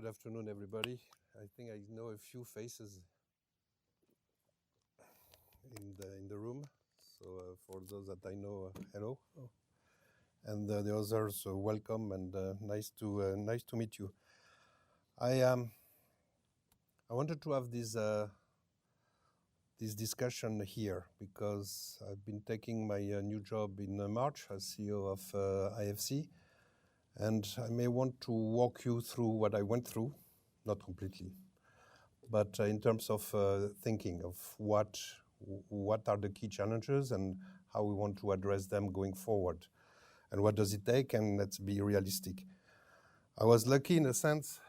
Good afternoon, everybody. I think I know a few faces in the room. So for those that I know, hello, and the others, welcome and nice to meet you. I wanted to have this discussion here because I've been taking my new job in March as CEO of IFC, and I may want to walk you through what I went through, not completely, but in terms of thinking of what are the key challenges and how we want to address them going forward, and what does it take, and let's be realistic. I was lucky in a sense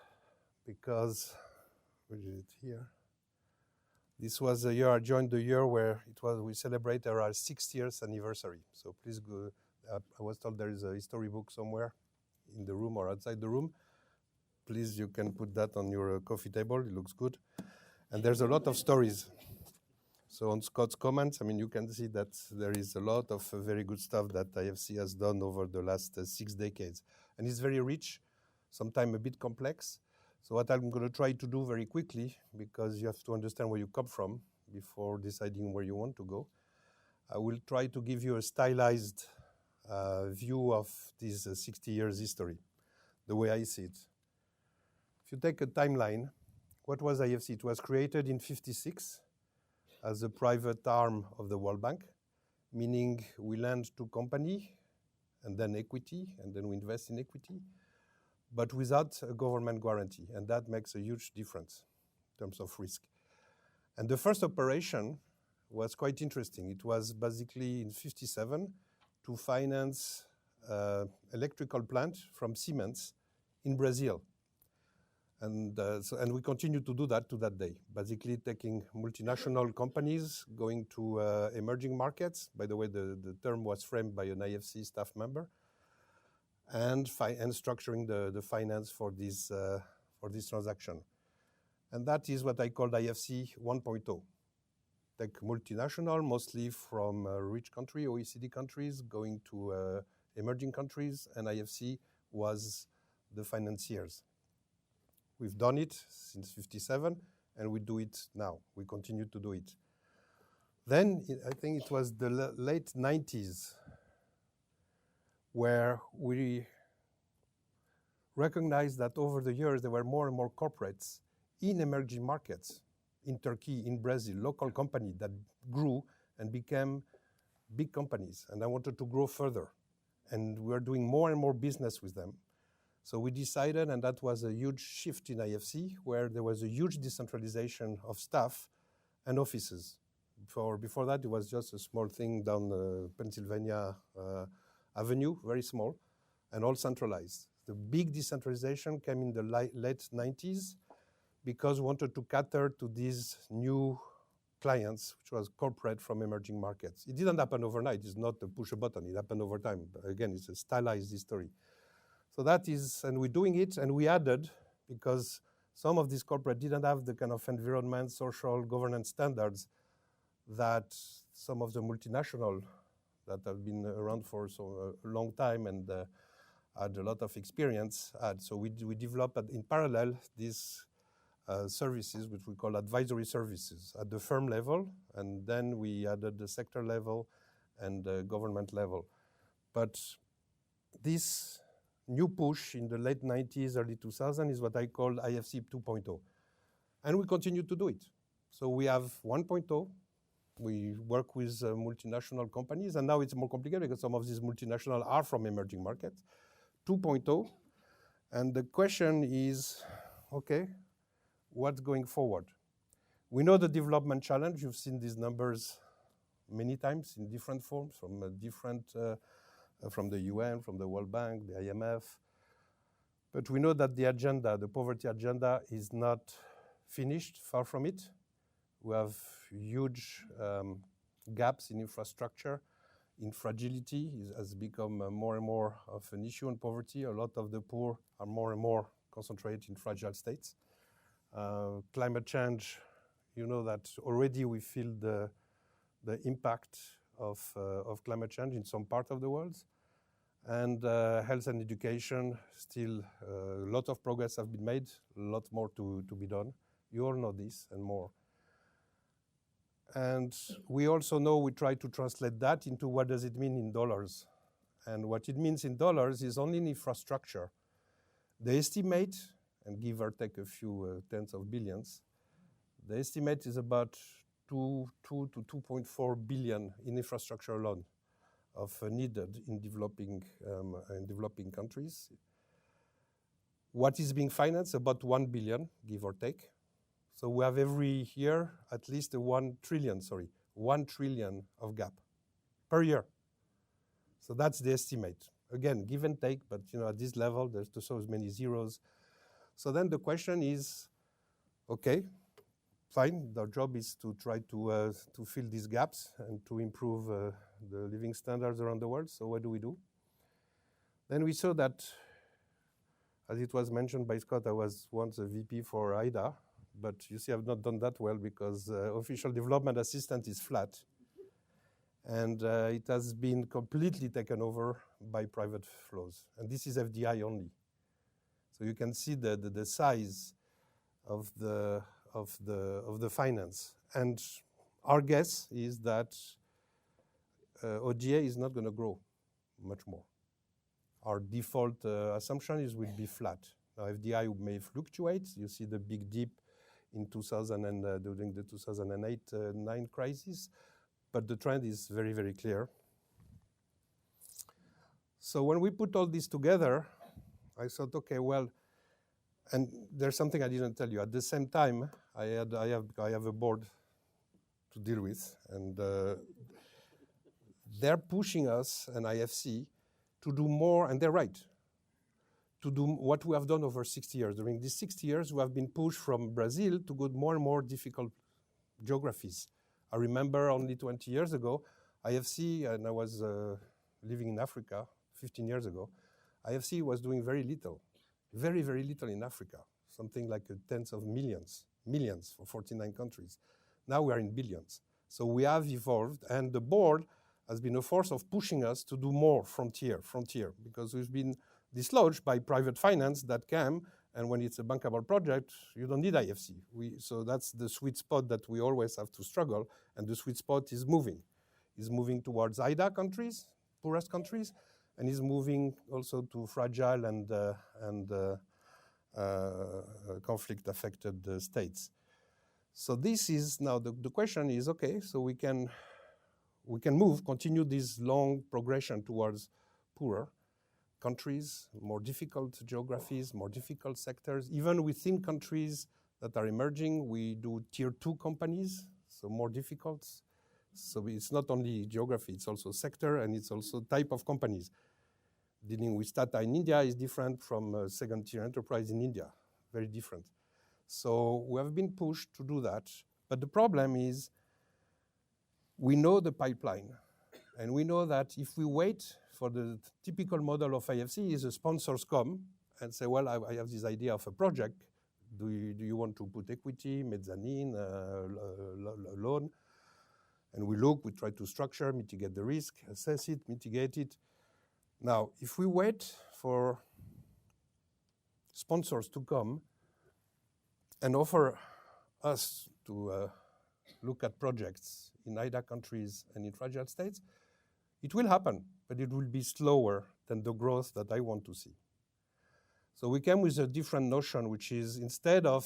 because, where is it here? This was the year I joined, the year where we celebrate our 60th anniversary. So please go. I was told there is a history book somewhere in the room or outside the room. Please, you can put that on your coffee table. It looks good. And there's a lot of stories. So on Scott's comments, I mean, you can see that there is a lot of very good stuff that IFC has done over the last 6 decades. And it's very rich, sometimes a bit complex. So what I'm going to try to do very quickly, because you have to understand where you come from before deciding where you want to go, I will try to give you a stylized view of this 60 years history, the way I see it. If you take a timeline, what was IFC? It was created in 1956 as a private arm of the World Bank, meaning we lend to company and then equity, and then we invest in equity, but without a government guarantee. And that makes a huge difference in terms of risk. And the first operation was quite interesting. It was basically in 1957 to finance electrical plant from Siemens in Brazil. And we continue to do that to that day, basically taking multinational companies, going to emerging markets. By the way, the term was framed by an IFC staff member, and structuring the finance for this transaction. And that is what I called IFC 1.0. Take multinational, mostly from rich country, OECD countries, going to emerging countries, and IFC was the financiers. We've done it since 1957, and we do it now. We continue to do it. Then, I think it was the late 90s, where we recognized that over the years there were more and more corporates in emerging markets, in Turkey, in Brazil, local companies that grew and became big companies. And I wanted to grow further. And we are doing more and more business with them. So we decided, and that was a huge shift in IFC, where there was a huge decentralization of staff and offices. Before that, it was just a small thing down Pennsylvania Avenue, very small, and all centralized. The big decentralization came in the late 90s because we wanted to cater to these new clients, which was corporate from emerging markets. It didn't happen overnight. It's not a push a button. It happened over time. But again, it's a stylized history. So that is, and we're doing it, and we added, because some of these corporate didn't have the kind of environment, social, governance standards that some of the multinational that have been around for a long time and had a lot of experience had. So we developed in parallel these services, which we call advisory services, at the firm level, and then we added the sector level and the government level. But this new push in the late 90s, early 2000s is what I call IFC 2.0. And we continue to do it. So we have 1.0. We work with multinational companies, and now it's more complicated because some of these multinational are from emerging markets. 2.0, and the question is, okay, what's going forward? We know the development challenge. You've seen these numbers many times in different forms, from the UN, from the World Bank, the IMF. But we know that the agenda, the poverty agenda, is not finished, far from it. We have huge gaps in infrastructure. Fragility has become more and more of an issue in poverty. A lot of the poor are more and more concentrated in fragile states. Climate change, you know that already we feel the impact of climate change in some part of the world. And health and education, still a lot of progress have been made, a lot more to be done. You all know this and more. And we also know we try to translate that into what does it mean in dollars. And what it means in dollars is only in infrastructure. The estimate, and give or take a few tens of billions, the estimate is about 2 to 2.4 billion in infrastructure alone of needed in developing countries. What is being financed? About 1 billion, give or take. So we have every year at least 1 trillion of gap per year. So that's the estimate. Again, give and take, but at this level, there's so many zeros. So then the question is, okay, fine, our job is to try to fill these gaps and to improve the living standards around the world. So what do? Then we saw that, as it was mentioned by Scott, I was once a VP for IDA, but you see I've not done that well because official development assistance is flat. And it has been completely taken over by private flows. And this is FDI only. So you can see the size of the finance. And our guess is that ODA is not going to grow much more. Our default assumption is will be flat. Now FDI may fluctuate. You see the big dip in 2000 and during the 2008-9 crisis, but the trend is very, very clear. So when we put all this together, I thought, okay, well, and there's something I didn't tell you. At the same time, I have a board to deal with, and they're pushing us and IFC to do more, and they're right, to do what we have done over 60 years. During these 60 years, we have been pushed from Brazil to go more and more difficult geographies. I remember only 20 years ago, IFC, and I was living in Africa 15 years ago, IFC was doing very little, very, very little in Africa, something like tens of millions for 49 countries. Now we are in billions. So we have evolved, and the board has been a force of pushing us to do more frontier, because we've been dislodged by private finance that came, and when it's a bankable project, you don't need IFC. So that's the sweet spot that we always have to struggle, and the sweet spot is moving. It's moving towards IDA countries, poorest countries, and is moving also to fragile and conflict-affected states. So this is now the question is, okay, so we can continue this long progression towards poorer countries, more difficult geographies, more difficult sectors. Even within countries that are emerging, we do tier 2 companies, so more difficult. So it's not only geography, it's also sector, and it's also type of companies. Dealing with Tata in India is different from a second-tier enterprise in India, very different. So we have been pushed to do that. But the problem is we know the pipeline, and we know that if we wait for the typical model of IFC is the sponsors come and say, well, I have this idea of a project. Do you want to put equity, mezzanine, loan? And we look, we try to structure, mitigate the risk, assess it, mitigate it. Now, if we wait for sponsors to come and offer us to look at projects in IDA countries and in fragile states, it will happen, but it will be slower than the growth that I want to see. So we came with a different notion, which is instead of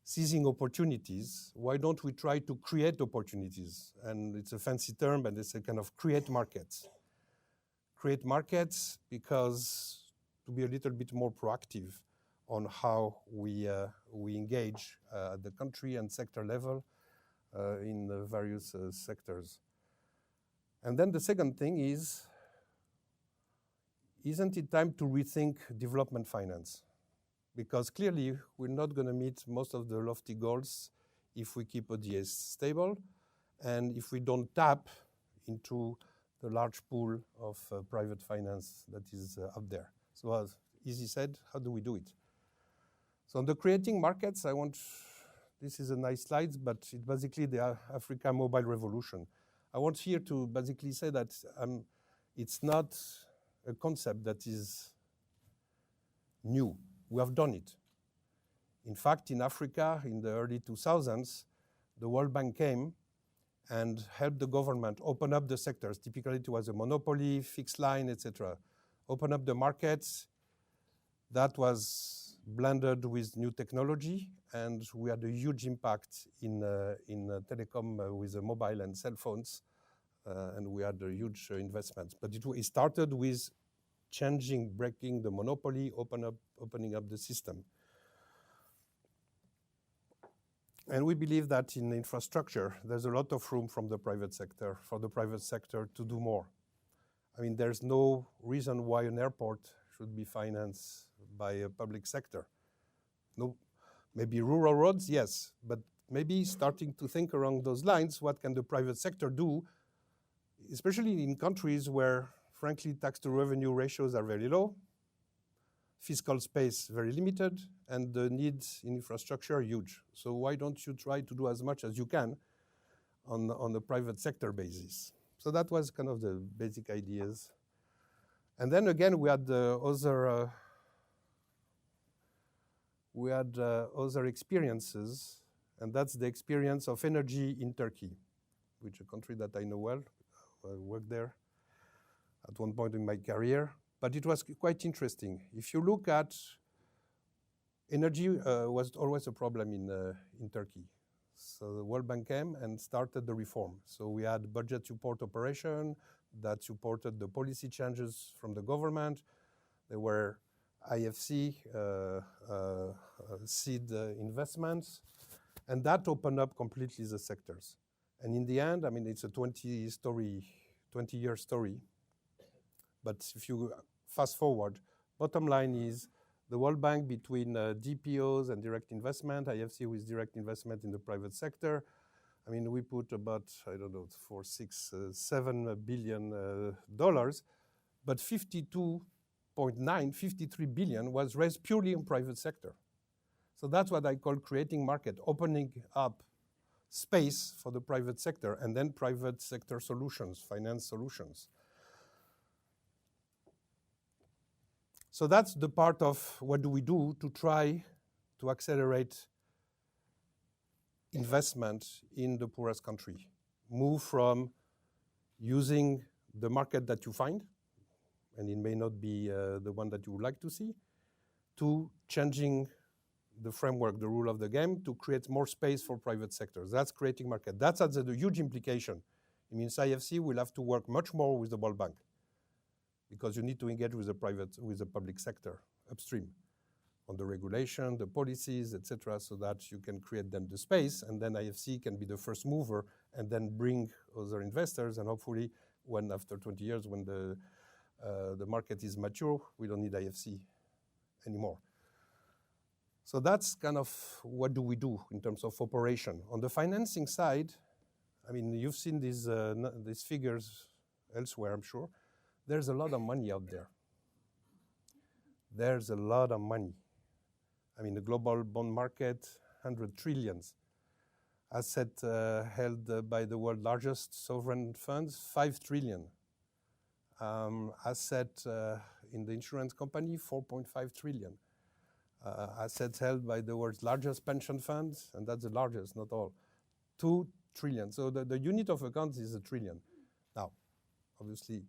seizing opportunities, why don't we try to create opportunities? And it's a fancy term, but it's a kind of create markets. Create markets because to be a little bit more proactive on how we engage at the country and sector level in the various sectors. And then the second thing is, isn't it time to rethink development finance? Because clearly we're not going to meet most of the lofty goals if we keep ODAs stable and if we don't tap into the large pool of private finance that is out there. So as easy said, how do we do it? So on the creating markets, this is a nice slide, but it's basically the Africa mobile revolution. I want here to basically say that it's not a concept that is new. We have done it. In fact, in Africa, in the early 2000s, the World Bank came and helped the government open up the sectors. Typically, it was a monopoly, fixed line, etc. Open up the markets. That was blended with new technology, and we had a huge impact in telecom with the mobile and cell phones, and we had a huge investment. But it started with breaking the monopoly, opening up the system. And we believe that in infrastructure, there's a lot of room for the private sector to do more. I mean, there's no reason why an airport should be financed by a public sector. No, maybe rural roads, yes, but maybe starting to think along those lines, what can the private sector do, especially in countries where, frankly, tax-to-revenue ratios are very low, fiscal space very limited, and the needs in infrastructure are huge. So why don't you try to do as much as you can on the private sector basis? So that was kind of the basic ideas. And then again, we had other experiences, and that's the experience of energy in Turkey, which is a country that I know well. I worked there at one point in my career, but it was quite interesting. If you look at energy, was always a problem in Turkey. So the World Bank came and started the reform. So we had budget support operation that supported the policy changes from the government. There were IFC seed investments, and that opened up completely the sectors. And in the end, I mean, it's a 20-year story. But if you fast forward, bottom line is the World Bank between DPOs and direct investment, IFC with direct investment in the private sector. I mean, we put about, I don't know, $7 billion, but 53 billion was raised purely in private sector. So that's what I call creating market, opening up space for the private sector, and then private sector solutions, finance solutions. So that's the part of what do we do to try to accelerate investment in the poorest country. Move from using the market that you find, and it may not be the one that you would like to see, to changing the framework, the rule of the game, to create more space for private sectors. That's creating market. That has a huge implication. It means IFC will have to work much more with the World Bank, because you need to engage with the public sector upstream on the regulation, the policies, etc., so that you can create then the space, and then IFC can be the first mover and then bring other investors, and hopefully when after 20 years, when the market is mature, we don't need IFC anymore. So that's kind of what do we do in terms of operation. On the financing side, I mean, you've seen these figures elsewhere, I'm sure. There's a lot of money out there. There's a lot of money. I mean, the global bond market, 100 trillions. Asset held by the world's largest sovereign funds, 5 trillion. Asset in the insurance company, 4.5 trillion. Assets held by the world's largest pension funds, and that's the largest, not all, 2 trillion. So the unit of account is a trillion. Now, obviously,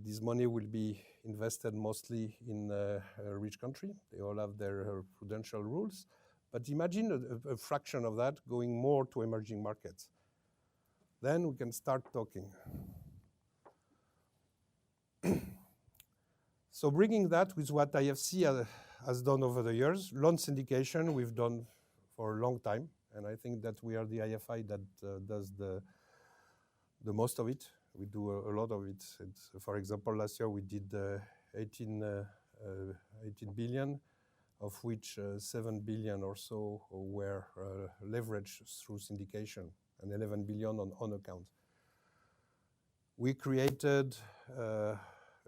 this money will be invested mostly in a rich country. They all have their prudential rules. But imagine a fraction of that going more to emerging markets. Then we can start talking. So bringing that with what IFC has done over the years, loan syndication we've done for a long time. And I think that we are the IFI that does the most of it. We do a lot of it. For example, last year we did 18 billion, of which 7 billion or so were leveraged through syndication, and 11 billion on account. We created a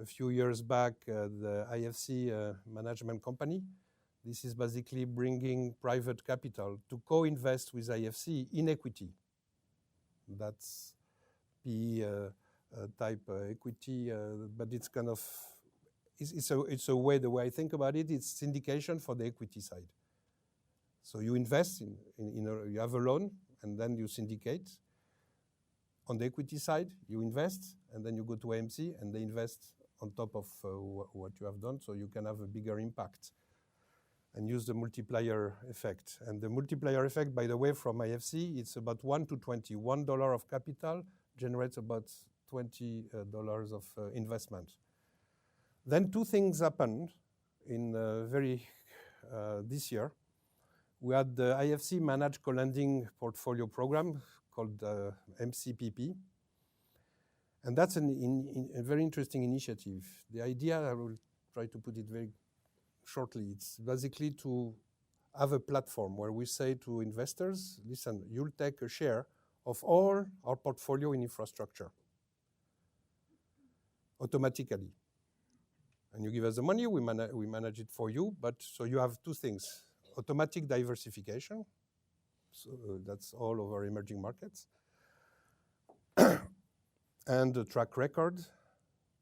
few years back the IFC management company. This is basically bringing private capital to co-invest with IFC in equity. That's PE type equity, but it's kind of, it's a way, the way I think about it, it's syndication for the equity side. So you invest you have a loan, and then you syndicate. On the equity side, you invest, and then you go to AMC, and they invest on top of what you have done, so you can have a bigger impact and use the multiplier effect. And the multiplier effect, by the way, from IFC, it's about 1 to 20. $1 of capital generates about $20 of investment. Then two things happened in this year. We had the IFC Managed Co-Lending Portfolio Program called MCPP. And that's a very interesting initiative. The idea, I will try to put it very shortly, it's basically to have a platform where we say to investors, listen, you'll take a share of all our portfolio in infrastructure automatically. And you give us the money, we manage it for you, but so you have two things. Automatic diversification, so that's all over emerging markets, and a track record,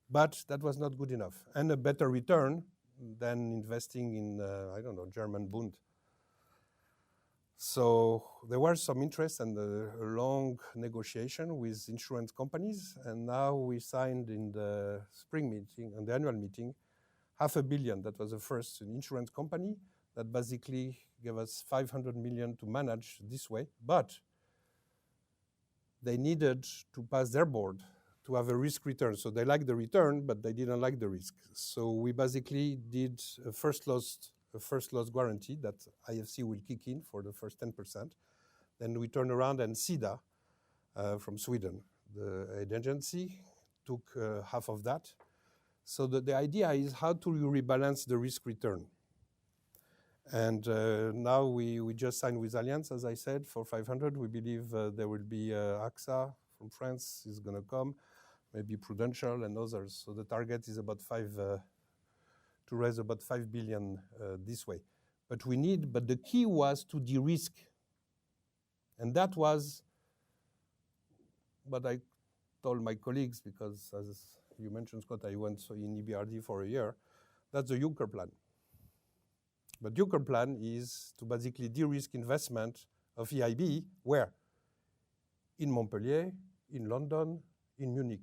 but that was not good enough. And a better return than investing in, I don't know, German Bund. So there was some interest and a long negotiation with insurance companies, and now we signed in the spring meeting, and the annual meeting, $500 million. That was the first insurance company that basically gave us $500 million to manage this way, but they needed to pass their board to have a risk return. So they liked the return, but they didn't like the risk. So we basically did a first loss guarantee that IFC will kick in for the first 10%. Then we turned around and SIDA from Sweden, the aid agency, took half of that. So the idea is how to rebalance the risk return. And now we just signed with Allianz, as I said, for 500. We believe there will be AXA from France is going to come, maybe Prudential and others. So the target is about to raise about 5 billion this way. But the key was to de-risk. And that was what I told my colleagues, because as you mentioned, Scott, I went in EBRD for a year. That's the Juncker plan. But Juncker plan is to basically de-risk investment of EIB, where? In Montpellier, in London, in Munich.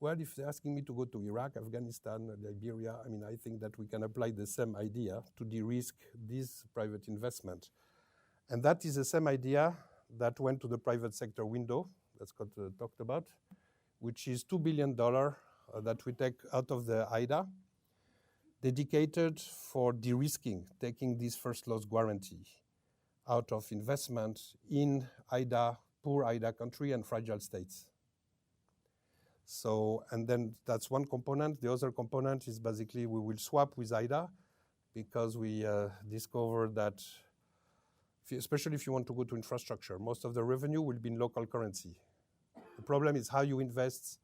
Well, if they're asking me to go to Iraq, Afghanistan, Liberia, I mean, I think that we can apply the same idea to de-risk this private investment. And that is the same idea that went to the private sector window, that Scott talked about, which is $2 billion that we take out of the IDA, dedicated for de-risking, taking this first loss guarantee out of investment in IDA, poor IDA country and fragile states. So, and then that's one component. The other component is basically we will swap with IDA, because we discovered that, especially if you want to go to infrastructure, most of the revenue will be in local currency. The problem is how you invest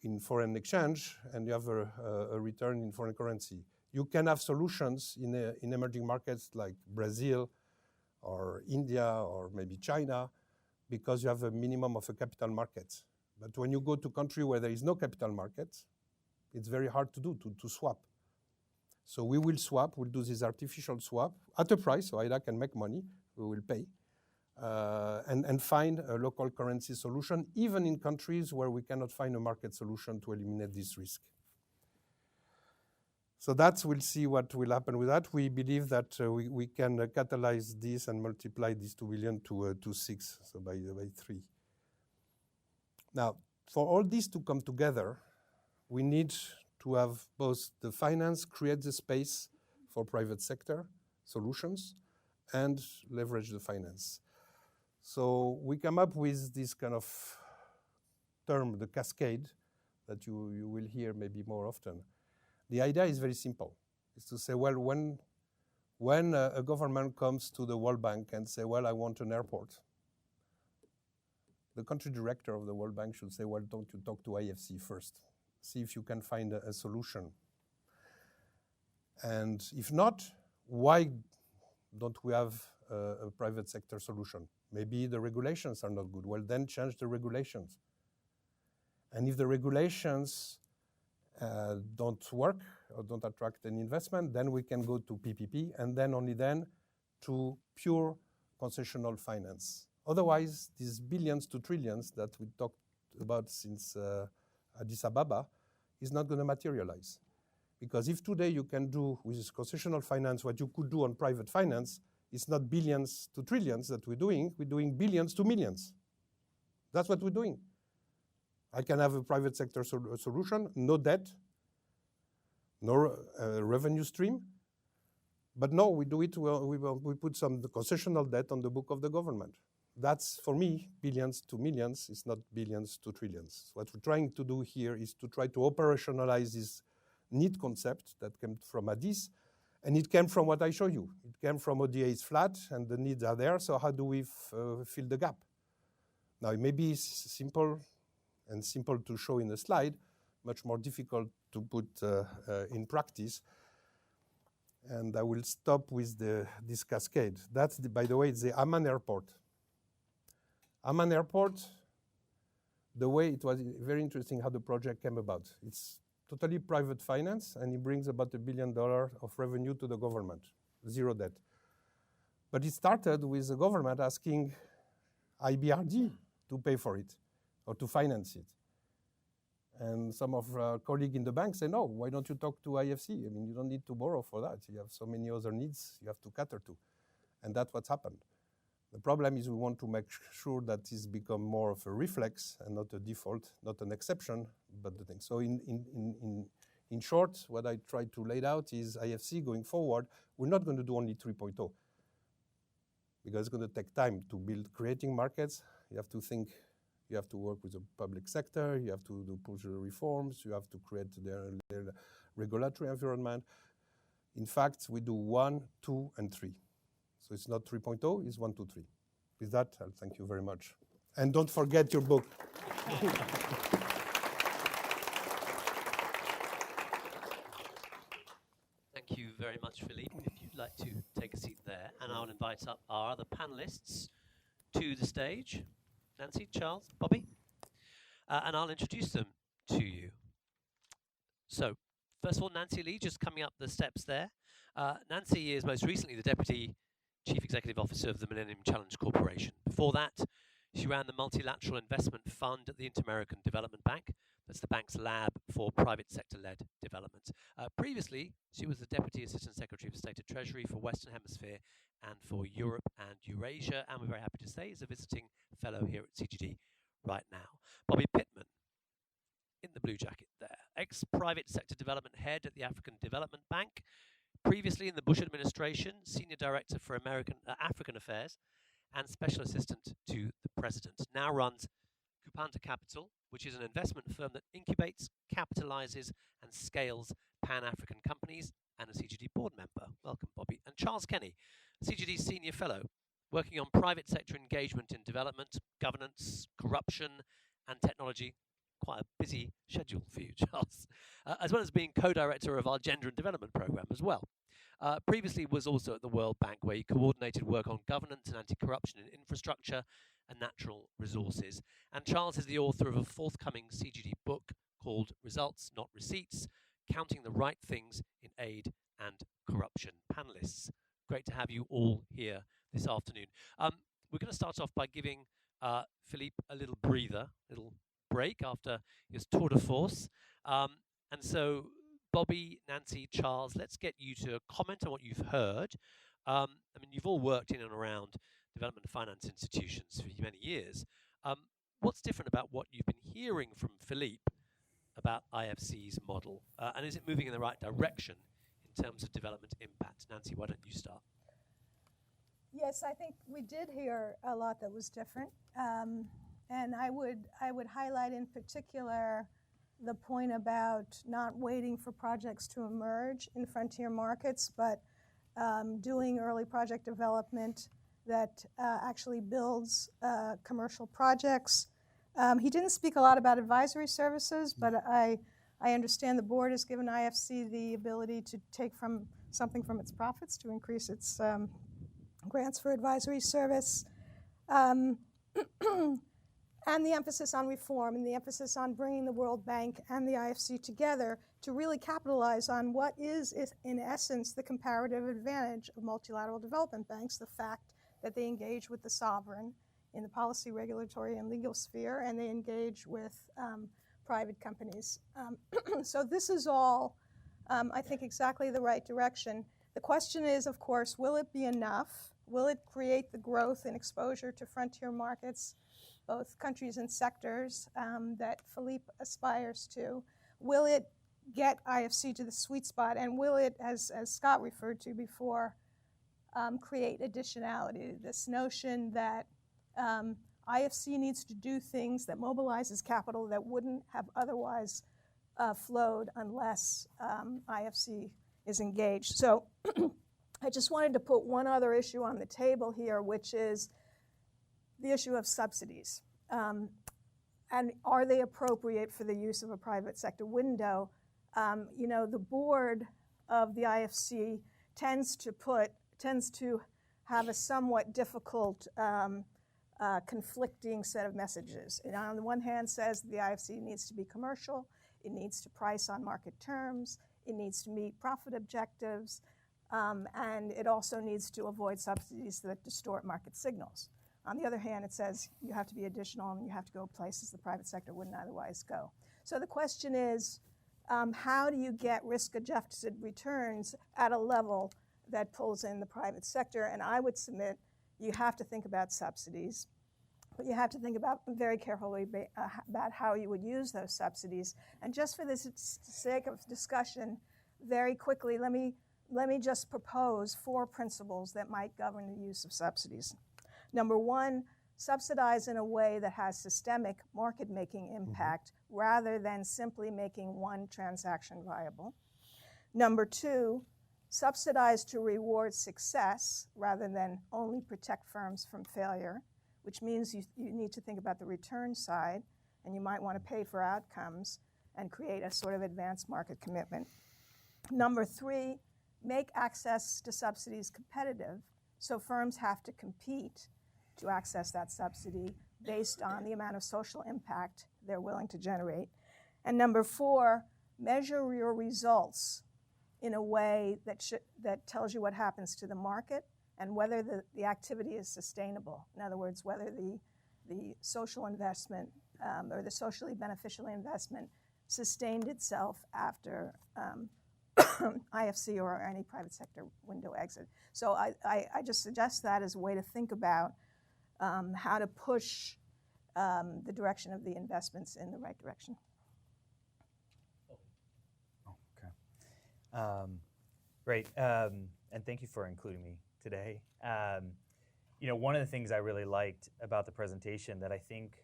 in foreign exchange and you have a return in foreign currency. You can have solutions in emerging markets like Brazil or India or maybe China, because you have a minimum of a capital market. But when you go to a country where there is no capital market, it's very hard to do, to swap. So we will swap, we'll do this artificial swap at a price, so IDA can make money, we will pay, and find a local currency solution, even in countries where we cannot find a market solution to eliminate this risk. So we'll see what will happen with that. We believe that we can catalyze this and multiply this 2 billion to 6, so by 3. Now, for all this to come together, we need to have both the finance create the space for private sector solutions and leverage the finance. So we come up with this kind of term, the cascade, that you will hear maybe more often. The idea is very simple. It's to say, well, when a government comes to the World Bank and say, well, I want an airport, the country director of the World Bank should say, well, don't you talk to IFC first? See if you can find a solution. And if not, why don't we have a private sector solution? Maybe the regulations are not good. Well, then change the regulations. And if the regulations don't work or don't attract any investment, then we can go to PPP, and then only then to pure concessional finance. Otherwise, these billions to trillions that we talked about since Addis Ababa is not going to materialize. Because if today you can do with concessional finance what you could do on private finance, it's not billions to trillions that we're doing billions to millions. That's what we're doing. I can have a private sector solution, no debt, no revenue stream. But no, we do it, we put some concessional debt on the book of the government. That's, for me, billions to millions. It's not billions to trillions. What we're trying to do here is to try to operationalize this need concept that came from Addis, and it came from what I show you. It came from ODA is flat, and the needs are there, so how do we fill the gap? Now, it may be simple to show in a slide, much more difficult to put in practice. And I will stop with this cascade. That's, by the way, it's the Amman Airport. Amman Airport, the way it was very interesting how the project came about. It's totally private finance, and it brings about $1 billion of revenue to the government, zero debt. But it started with the government asking IBRD to pay for it or to finance it. And some of our colleagues in the bank say, no, why don't you talk to IFC? I mean, you don't need to borrow for that. You have so many other needs you have to cater to. And that's what's happened. The problem is we want to make sure that this becomes more of a reflex and not a default, not an exception, but the thing. So in short, what I try to lay out is IFC going forward, we're not going to do only 3.0 because it's going to take time to build creating markets. You have to think. You have to work with the public sector, you have to do push reforms, you have to create their regulatory environment. In fact, we do 1, 2, and 3. So it's not 3.0, it's 1, 2, 3. With that, I'll thank you very much. And don't forget your book. Thank you very much, Philippe. If you'd like to take a seat there, and I'll invite up our other panelists to the stage. Nancy, Charles, Bobby, and I'll introduce them to you. So, first of all, Nancy Lee, just coming up the steps there. Nancy is most recently the Deputy Chief Executive Officer of the Millennium Challenge Corporation. Before that, she ran the Multilateral Investment Fund at the Inter-American Development Bank. That's the bank's lab for private sector-led development. Previously, she was the Deputy Assistant Secretary of State of Treasury for Western Hemisphere and for Europe and Eurasia, and we're very happy to say is a visiting fellow here at CGD right now. Bobby Pittman, in the blue jacket there, ex-private sector development head at the African Development Bank, previously in the Bush administration, Senior Director for African Affairs and Special Assistant to the President. Now runs Kupanta Capital, which is an investment firm that incubates, capitalizes, and scales Pan-African companies, and a CGD board member. Welcome, Bobby. And Charles Kenny, CGD Senior Fellow, working on private sector engagement in development, governance, corruption, and technology. Quite a busy schedule for you, Charles. As well as being co-director of our Gender and Development Programme as well. Previously was also at the World Bank, where he coordinated work on governance and anti-corruption in infrastructure and natural resources. And Charles is the author of a forthcoming CGD book called Results, Not Receipts, Counting the Right Things in Aid and Corruption. Panelists, great to have you all here this afternoon. We're going to start off by giving Philippe a little breather, little break after his tour de force. And so, Bobby, Nancy, Charles, let's get you to comment on what you've heard. I mean, you've all worked in and around development finance institutions for many years. What's different about what you've been hearing from Philippe about IFC's model? And is it moving in the right direction in terms of development impact? Nancy, why don't you start? Yes, I think we did hear a lot that was different. And I would highlight in particular the point about not waiting for projects to emerge in frontier markets, but doing early project development that actually builds commercial projects. He didn't speak a lot about advisory services, but I understand the board has given IFC the ability to take something from its profits to increase its grants for advisory service. and the emphasis on reform and the emphasis on bringing the World Bank and the IFC together to really capitalize on what is in essence, the comparative advantage of multilateral development banks, the fact that they engage with the sovereign in the policy, regulatory, and legal sphere, and they engage with private companies. So this is all, I think, exactly the right direction. The question is, of course, will it be enough? Will it create the growth and exposure to frontier markets, both countries and sectors, that Philippe aspires to? Will it get IFC to the sweet spot? And will it, as Scott referred to before, create additionality? This notion that IFC needs to do things that mobilizes capital that wouldn't have otherwise flowed unless IFC is engaged. So I just wanted to put one other issue on the table here, which is the issue of subsidies. And are they appropriate for the use of a private sector window? The board of the IFC tends to have a somewhat difficult conflicting set of messages. It on the one hand says the IFC needs to be commercial, it needs to price on market terms, it needs to meet profit objectives, and it also needs to avoid subsidies that distort market signals. On the other hand, it says you have to be additional and you have to go places the private sector wouldn't otherwise go. So the question is, how do you get risk-adjusted returns at a level that pulls in the private sector? And I would submit you have to think about subsidies, but you have to think about very carefully about how you would use those subsidies. And just for the sake of discussion, very quickly, let me just propose 4 principles that might govern the use of subsidies. Number 1, subsidize in a way that has systemic market-making impact rather than simply making one transaction viable. Number 2, subsidize to reward success rather than only protect firms from failure, which means you need to think about the return side, and you might want to pay for outcomes and create a sort of advanced market commitment. Number 3, make access to subsidies competitive, so firms have to compete to access that subsidy based on the amount of social impact they're willing to generate. And number 4, measure your results in a way that tells you what happens to the market and whether the activity is sustainable. In other words, whether the social investment or the socially beneficial investment sustained itself after IFC or any private sector window exit. So I just suggest that as a way to think about how to push the direction of the investments in the right direction. Great, and thank you for including me today. One of the things I really liked about the presentation that I think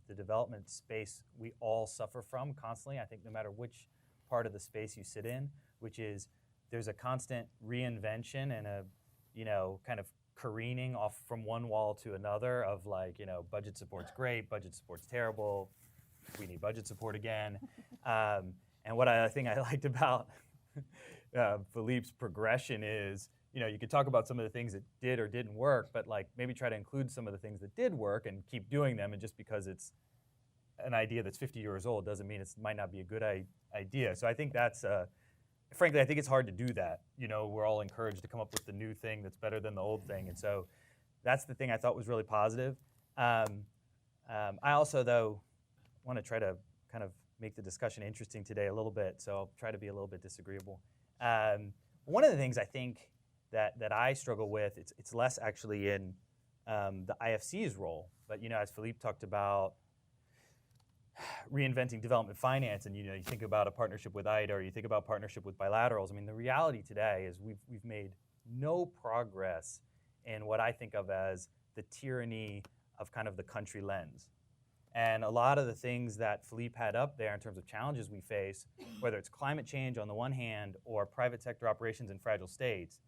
the development space we all suffer from constantly, I think no matter which part of the space you sit in, which is there's a constant reinvention and a kind of careening off from one wall to another of budget support's great, budget support's terrible, we need budget support again. And what I think I liked about Philippe's progression is, you could talk about some of the things that did or didn't work, but maybe try to include some of the things that did work and keep doing them. And just because it's an idea that's 50 years old doesn't mean it might not be a good idea. So I think that's, frankly, I think it's hard to do that. We're all encouraged to come up with the new thing that's better than the old thing. And so that's the thing I thought was really positive. I also, though, want to try to kind of make the discussion interesting today a little bit, so I'll try to be a little bit disagreeable. One of the things I think that I struggle with, it's less actually in the IFC's role, but as Philippe talked about reinventing development finance, and you think about a partnership with IDA or you think about partnership with bilaterals. I mean, the reality today is we've made no progress in what I think of as the tyranny of kind of the country lens. And a lot of the things that Philippe had up there in terms of challenges we face, whether it's climate change on the one hand or private sector operations in fragile states,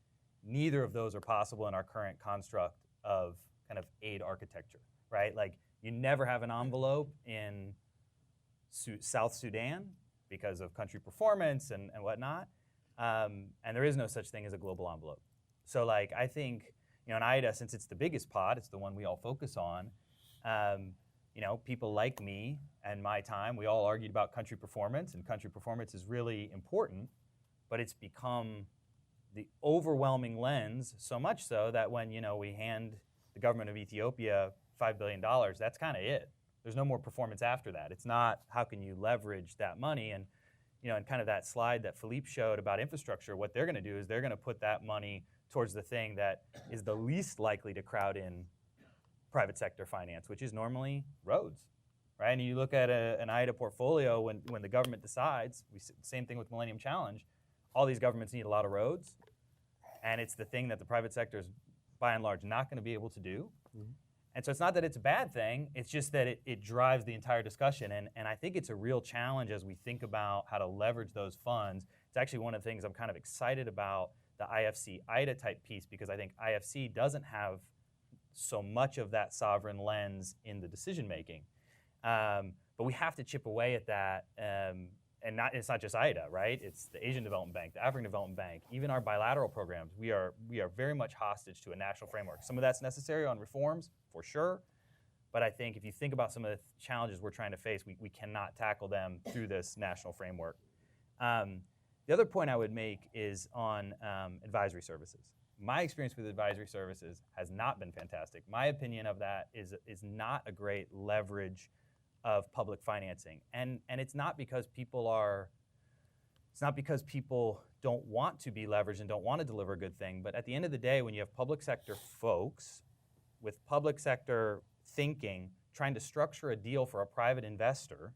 neither of those are possible in our current construct of kind of aid architecture, right? You never have an envelope in South Sudan because of country performance and whatnot, and there is no such thing as a global envelope. So I think, in IDA, since it's the biggest pot, it's the one we all focus on, people like me and my time, we all argued about country performance, and country performance is really important, but it's become the overwhelming lens, so much so that when, we hand the government of Ethiopia $5 billion, that's kind of it. There's no more performance after that. It's not how can you leverage that money. And, and kind of that slide that Philippe showed about infrastructure, what they're going to do is they're going to put that money towards the thing that is the least likely to crowd in private sector finance, which is normally roads, right? And you look at an IDA portfolio when the government decides, same thing with Millennium Challenge, all these governments need a lot of roads, and it's the thing that the private sector is by and large not going to be able to do. Mm-hmm. And so it's not that it's a bad thing, it's just that it drives the entire discussion. And I think it's a real challenge as we think about how to leverage those funds. It's actually one of the things I'm kind of excited about the IFC IDA type piece, because I think IFC doesn't have so much of that sovereign lens in the decision making. But we have to chip away at that. And it's not just IDA, right? It's the Asian Development Bank, the African Development Bank, even our bilateral programs. We are very much hostage to a national framework. Some of that's necessary on reforms, for sure. But I think if you think about some of the challenges we're trying to face, we cannot tackle them through this national framework. The other point I would make is on advisory services. My experience with advisory services has not been fantastic. My opinion of that is not a great leverage of public financing, and it's not because people don't want to be leveraged and don't want to deliver a good thing. But at the end of the day, when you have public sector folks with public sector thinking trying to structure a deal for a private investor,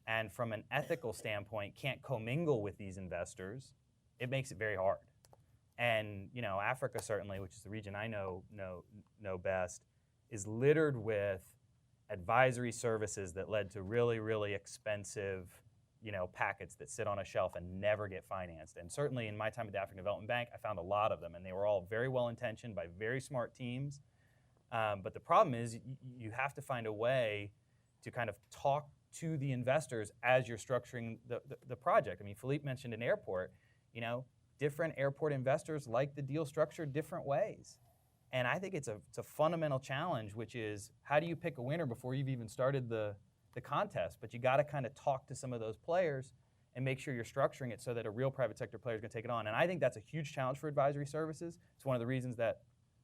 and from an ethical standpoint can't commingle with these investors, it makes it very hard. And Africa certainly, which is the region I know best, is littered with advisory services that led to really, really expensive, packets that sit on a shelf and never get financed. And certainly in my time at the African Development Bank, I found a lot of them, and they were all very well intentioned by very smart teams. But the problem is you have to find a way to kind of talk to the investors as you're structuring the project. I mean, Philippe mentioned an airport. Different airport investors like the deal structured different ways. And I think it's a fundamental challenge, which is how do you pick a winner before you've even started the contest? But you got to kind of talk to some of those players and make sure you're structuring it so that a real private sector player is going to take it on. And I think that's a huge challenge for advisory services. It's one of the reasons that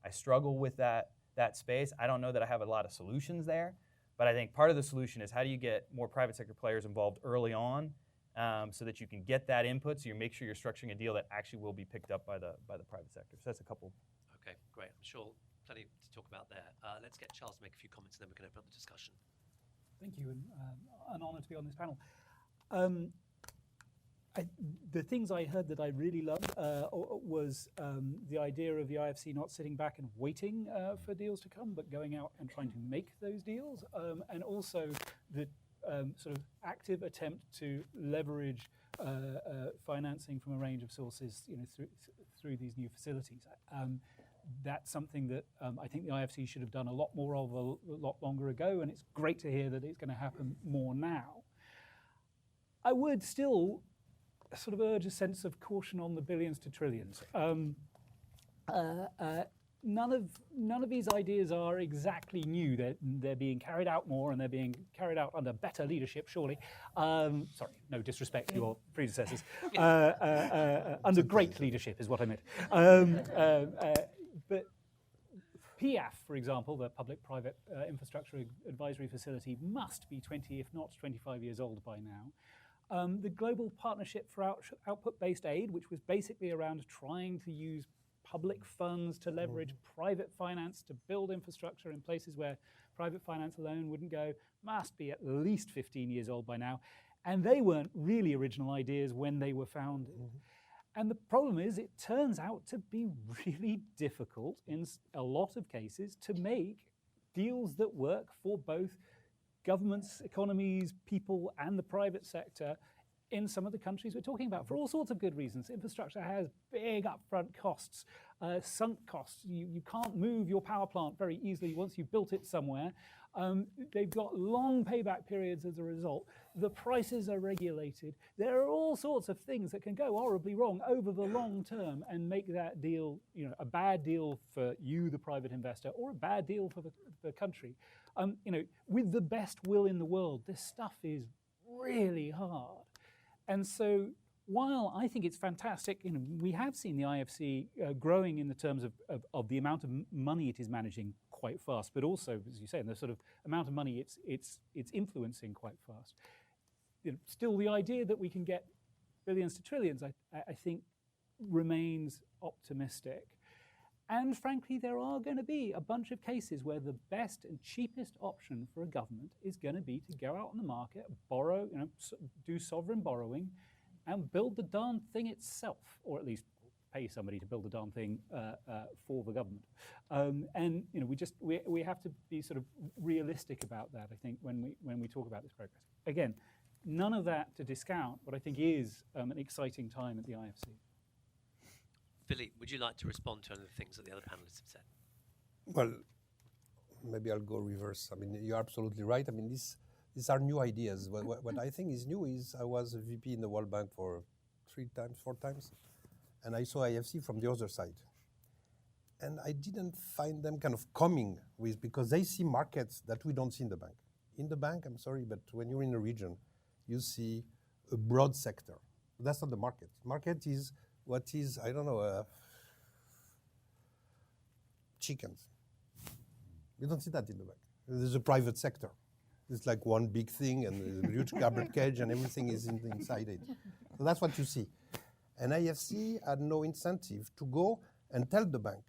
I struggle with that space. I don't know that I have a lot of solutions there, but I think part of the solution is how do you get more private sector players involved early on, so that you can get that input, so you make sure you're structuring a deal that actually will be picked up by the private sector. So that's a couple. Okay, great. I'm sure plenty to talk about there. Let's get Charles to make a few comments, and then we can open up the discussion. Thank you, and an honour to be on this panel. The things I heard that I really loved was the idea of the IFC not sitting back and waiting for deals to come, but going out and trying to make those deals, and also the sort of active attempt to leverage financing from a range of sources, through these new facilities. That's something that I think the IFC should have done a lot more of a lot longer ago, and it's great to hear that it's going to happen more now. I would still sort of urge a sense of caution on the billions to trillions. None of these ideas are exactly new. They're being carried out more, and they're being carried out under better leadership, surely. Sorry, no disrespect to your predecessors. Under great leadership is what I meant. But PIAF, for example, the Public-Private Infrastructure Advisory Facility, must be 20, if not 25 years old by now. The Global Partnership for Output-Based Aid, which was basically around trying to use public funds to leverage private finance to build infrastructure in places where private finance alone wouldn't go, must be at least 15 years old by now. And they weren't really original ideas when they were founded. And the problem is, it turns out to be really difficult in a lot of cases to make deals that work for both governments, economies, people, and the private sector in some of the countries we're talking about, for all sorts of good reasons. Infrastructure has big upfront costs, sunk costs. You can't move your power plant very easily once you've built it somewhere. They've got long payback periods as a result. The prices are regulated. There are all sorts of things that can go horribly wrong over the long term and make that deal, a bad deal for you, the private investor, or a bad deal for the country. With the best will in the world, this stuff is really hard. And so while I think it's fantastic, we have seen the IFC growing in the terms of the amount of money it is managing quite fast, but also, as you say, in the sort of amount of money it's influencing quite fast. Still, the idea that we can get billions to trillions, I think, remains optimistic. And frankly, there are going to be a bunch of cases where the best and cheapest option for a government is going to be to go out on the market, borrow, do sovereign borrowing, and build the darn thing itself, or at least pay somebody to build the darn thing for the government. And we have to be sort of realistic about that, I think, when we talk about this progress. Again, none of that to discount what I think is an exciting time at the IFC. Philippe, would you like to respond to any of the things that the other panelists have said? Well, maybe I'll go reverse. I mean, you're absolutely right. I mean, these are new ideas. What I think is new is I was a VP in the World Bank for 4 times, and I saw IFC from the other side. And I didn't find them kind of coming with, because they see markets that we don't see in the bank. In the bank, I'm sorry, but when you're in a region, you see a broad sector. That's not the market. Market is what is, I don't know, chickens. We don't see that in the bank. There's a private sector. It's like one big thing and a huge garbage cage and everything is inside it. So that's what you see. And IFC had no incentive to go and tell the bank,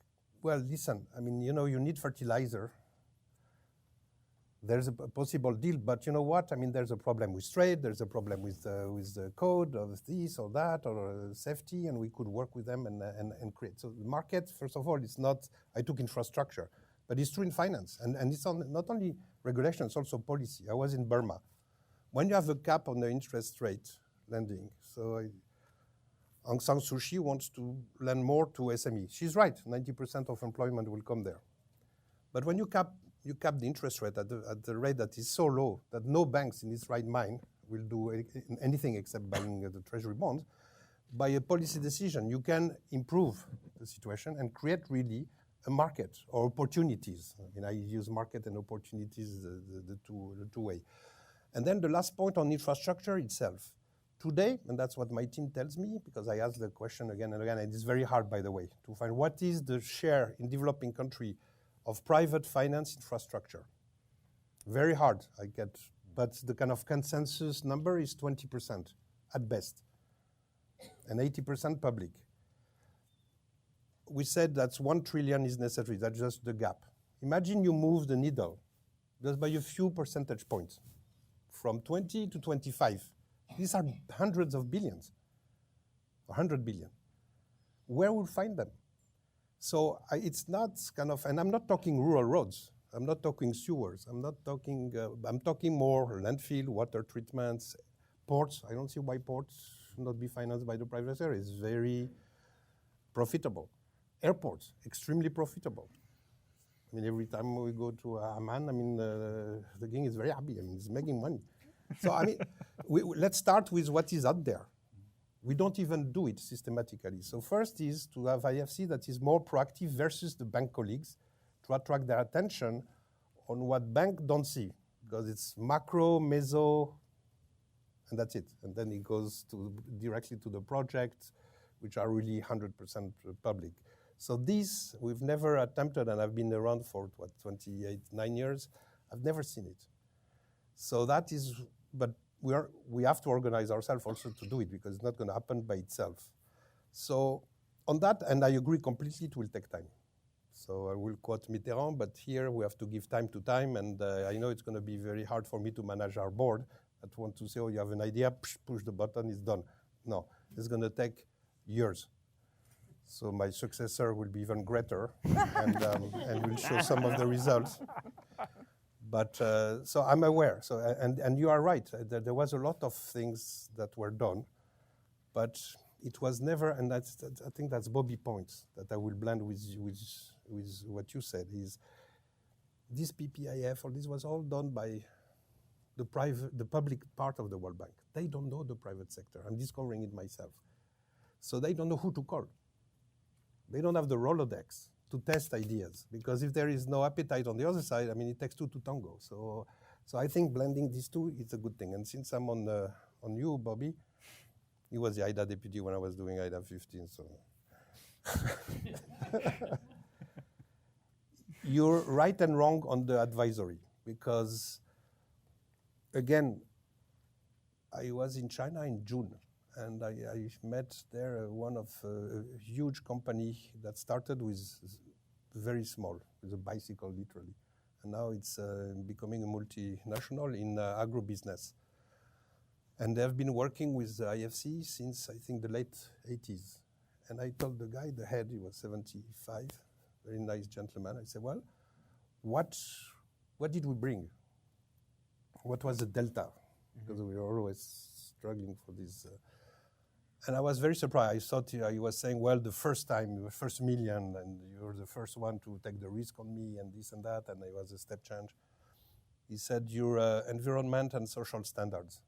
well, listen, I mean, you need fertilizer. There's a possible deal, but you know what? I mean, there's a problem with trade. There's a problem with the code of this or that or safety, and we could work with them and create. So the market, first of all, it's not, I took infrastructure, but it's true in finance. And it's not only regulation, it's also policy. I was in Burma. When you have a cap on the interest rate lending, so Aung San Suu Kyi wants to lend more to SME. She's right, 90% of employment will come there. But when you cap the interest rate at the rate that is so low that no banks in its right mind will do anything except buying the treasury bonds, by a policy decision, you can improve the situation and create really a market or opportunities. I mean, I use market and opportunities the two way. And then the last point on infrastructure itself. Today, and that's what my team tells me, because I ask the question again and again, and it's very hard, by the way, to find what is the share in developing country of private finance infrastructure. Very hard, I get, but the kind of consensus number is 20% at best, and 80% public. We said that's 1 trillion is necessary, that's just the gap. Imagine you move the needle just by a few percentage points, from 20 to 25. These are hundreds of billions, 100 billion. Where will we find them? So it's not kind of, and I'm not talking rural roads. I'm not talking sewers. I'm talking more landfill, water treatments, ports. I don't see why ports should not be financed by the private sector. It's very profitable. Airports, extremely profitable. I mean, every time we go to Amman, I mean, the king is very happy. I mean, he's making money. So, I mean, let's start with what is out there. We don't even do it systematically. So first is to have IFC that is more proactive versus the bank colleagues to attract their attention on what banks don't see, because it's macro, meso, and that's it. And then it goes directly to the projects, which are really 100% public. So these, we've never attempted, and I've been around for, 9 years. I've never seen it. So that is, but we have to organize ourselves also to do it, because it's not going to happen by itself. So on that, and I agree completely, it will take time. So I will quote Mitterrand, but here we have to give time to time, and I know it's going to be very hard for me to manage our board that want to say, oh, you have an idea, push the button, it's done. No, it's going to take years. So my successor will be even greater and will show some of the results. But so I'm aware. So and you are right. There was a lot of things that were done, but it was never. And I think that's Bobby's point that I will blend with what you said. Is this PPIF, or this was all done by the public part of the World Bank. They don't know the private sector. I'm discovering it myself. So they don't know who to call. They don't have the Rolodex to test ideas, because if there is no appetite on the other side, I mean, it takes two to tango. So I think blending these two is a good thing. And since I'm on you, Bobby, he was the IDA deputy when I was doing IDA 15, so. You're right and wrong on the advisory, because again, I was in China in June, and I met there one of a huge company that started with very small, with a bicycle literally. And now it's becoming a multinational in agribusiness. And they've been working with IFC since, I think, the late 80s. And I told the guy, the head, he was 75, very nice gentleman. I said, well, what did we bring? What was the delta? Because we were always struggling for this. And I was very surprised. I thought he was saying, well, the first time, the first million, and you're the first one to take the risk on me, and this and that, and it was a step change. He said, your environment and social standards.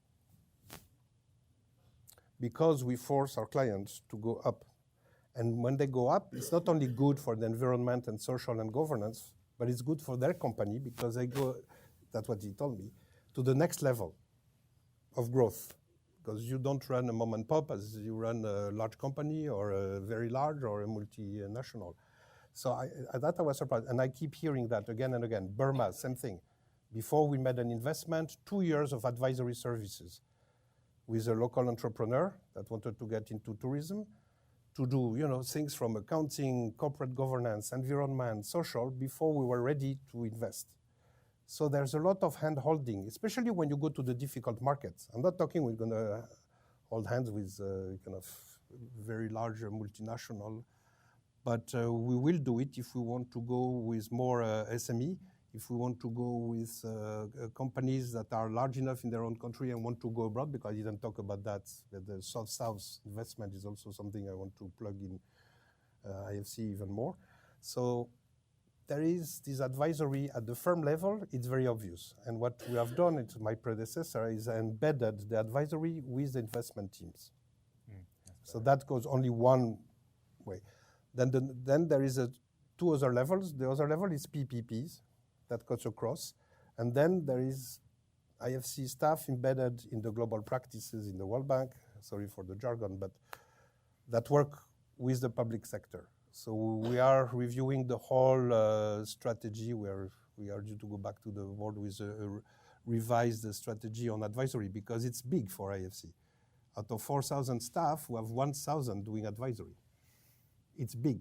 Because we force our clients to go up. And when they go up, it's not only good for the environment and social and governance, but it's good for their company, because they go, that's what he told me, to the next level of growth. Because you don't run a mom and pop as you run a large company or a very large or a multinational. So that I was surprised. And I keep hearing that again and again. Burma, same thing. Before we made an investment, 2 years of advisory services with a local entrepreneur that wanted to get into tourism, to do things from accounting, corporate governance, environment, social, before we were ready to invest. So there's a lot of hand-holding, especially when you go to the difficult markets. I'm not talking we're going to hold hands with kind of very large multinational, but we will do it if we want to go with more SME, if we want to go with companies that are large enough in their own country and want to go abroad, because I didn't talk about that. The South-South investment is also something I want to plug in IFC even more. So there is this advisory at the firm level. It's very obvious. And what we have done, it's my predecessor, is embedded the advisory with the investment teams. So that goes only one way. Then there is two other levels. The other level is PPPs that cuts across. And then there is IFC staff embedded in the global practices in the World Bank. Sorry for the jargon, but that work with the public sector. So we are reviewing the whole strategy. We are due to go back to the board with a revised strategy on advisory, because it's big for IFC. Out of 4,000 staff, we have 1,000 doing advisory. It's big.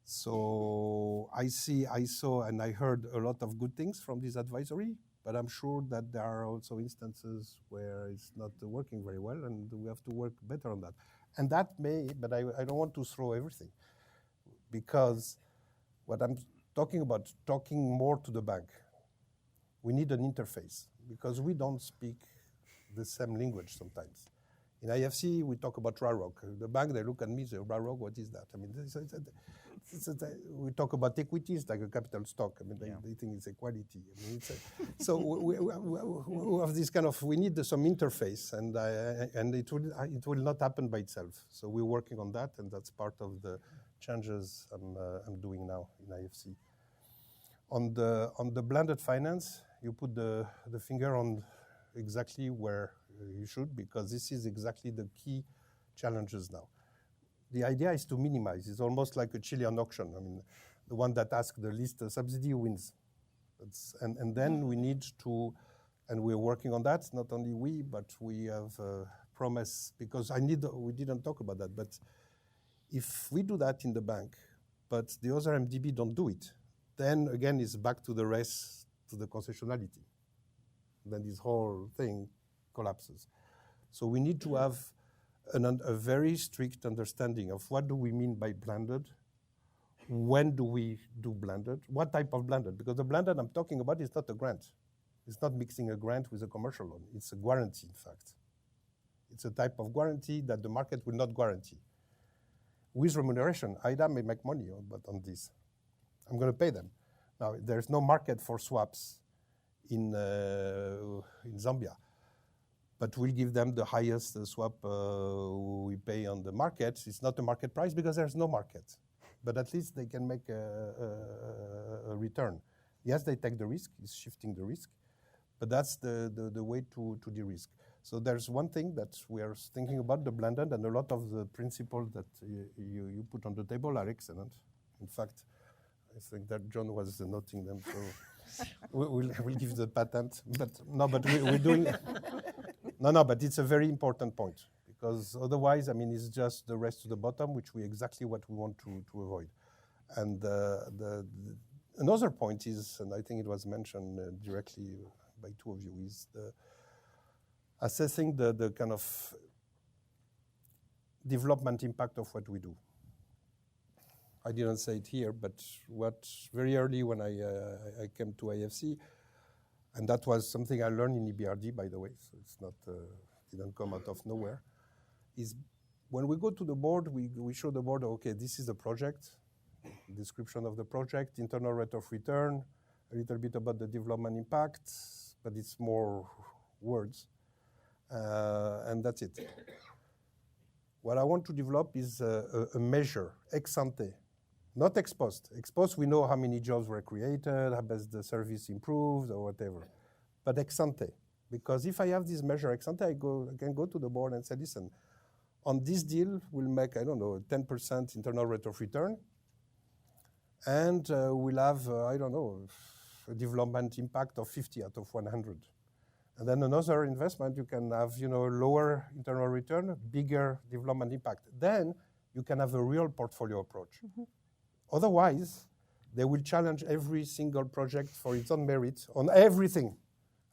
So I saw, and I heard a lot of good things from this advisory, but I'm sure that there are also instances where it's not working very well, and we have to work better on that. And that may, but I don't want to throw everything, because what I'm talking about, talking more to the bank, we need an interface, because we don't speak the same language sometimes. In IFC, we talk about RAROC. The bank, they look at me and say, RAROC, what is that? I mean, we talk about equities like a capital stock. I mean, they think it's equality. I mean, so we have this kind of, we need some interface, and it will not happen by itself. So we're working on that, and that's part of the changes I'm doing now in IFC. On the blended finance, you put the finger on exactly where you should, because this is exactly the key challenges now. The idea is to minimize. It's almost like a Chilean auction. I mean, the one that asks the least subsidy wins. And then we need to, and we're working on that, not only we, but we have promise, because we didn't talk about that, but if we do that in the bank, but the other MDB don't do it, then again it's back to the race to the concessionality. Then this whole thing collapses. So we need to have a very strict understanding of what do we mean by blended, when do we do blended, what type of blended, because the blended I'm talking about is not a grant. It's not mixing a grant with a commercial loan. It's a guarantee, in fact. It's a type of guarantee that the market will not guarantee. With remuneration, IDA may make money on this. I'm going to pay them. Now, there's no market for swaps in Zambia, but we'll give them the highest swap we pay on the market. It's not a market price because there's no market, but at least they can make a return. Yes, they take the risk, it's shifting the risk, but that's the way to de-risk. So there's one thing that we are thinking about, the blended, and a lot of the principles that you put on the table are excellent. In fact, I think that John was noting them, so we'll give the patent. But no, but we're doing no, but it's a very important point, because otherwise, I mean, it's just the race to the bottom, which we exactly what we want to avoid. And another point is, and I think it was mentioned directly by two of you, is assessing the kind of development impact of what we do. I didn't say it here, but what very early when I came to IFC, and that was something I learned in EBRD, by the way, so it's not didn't come out of nowhere, is when we go to the board, we show the board, okay, this is the project, description of the project, internal rate of return, a little bit about the development impact, but it's more words. And that's it. What I want to develop is a measure, ex ante, not ex post. Ex post, we know how many jobs were created, how has the service improved, or whatever. But ex ante, because if I have this measure ex ante, I can go to the board and say, listen, on this deal, we'll make, I don't know, 10% internal rate of return, and we'll have, I don't know, a development impact of 50 out of 100. And then another investment, you can have, lower internal return, bigger development impact. Then you can have a real portfolio approach. Mm-hmm. Otherwise, they will challenge every single project for its own merit on everything.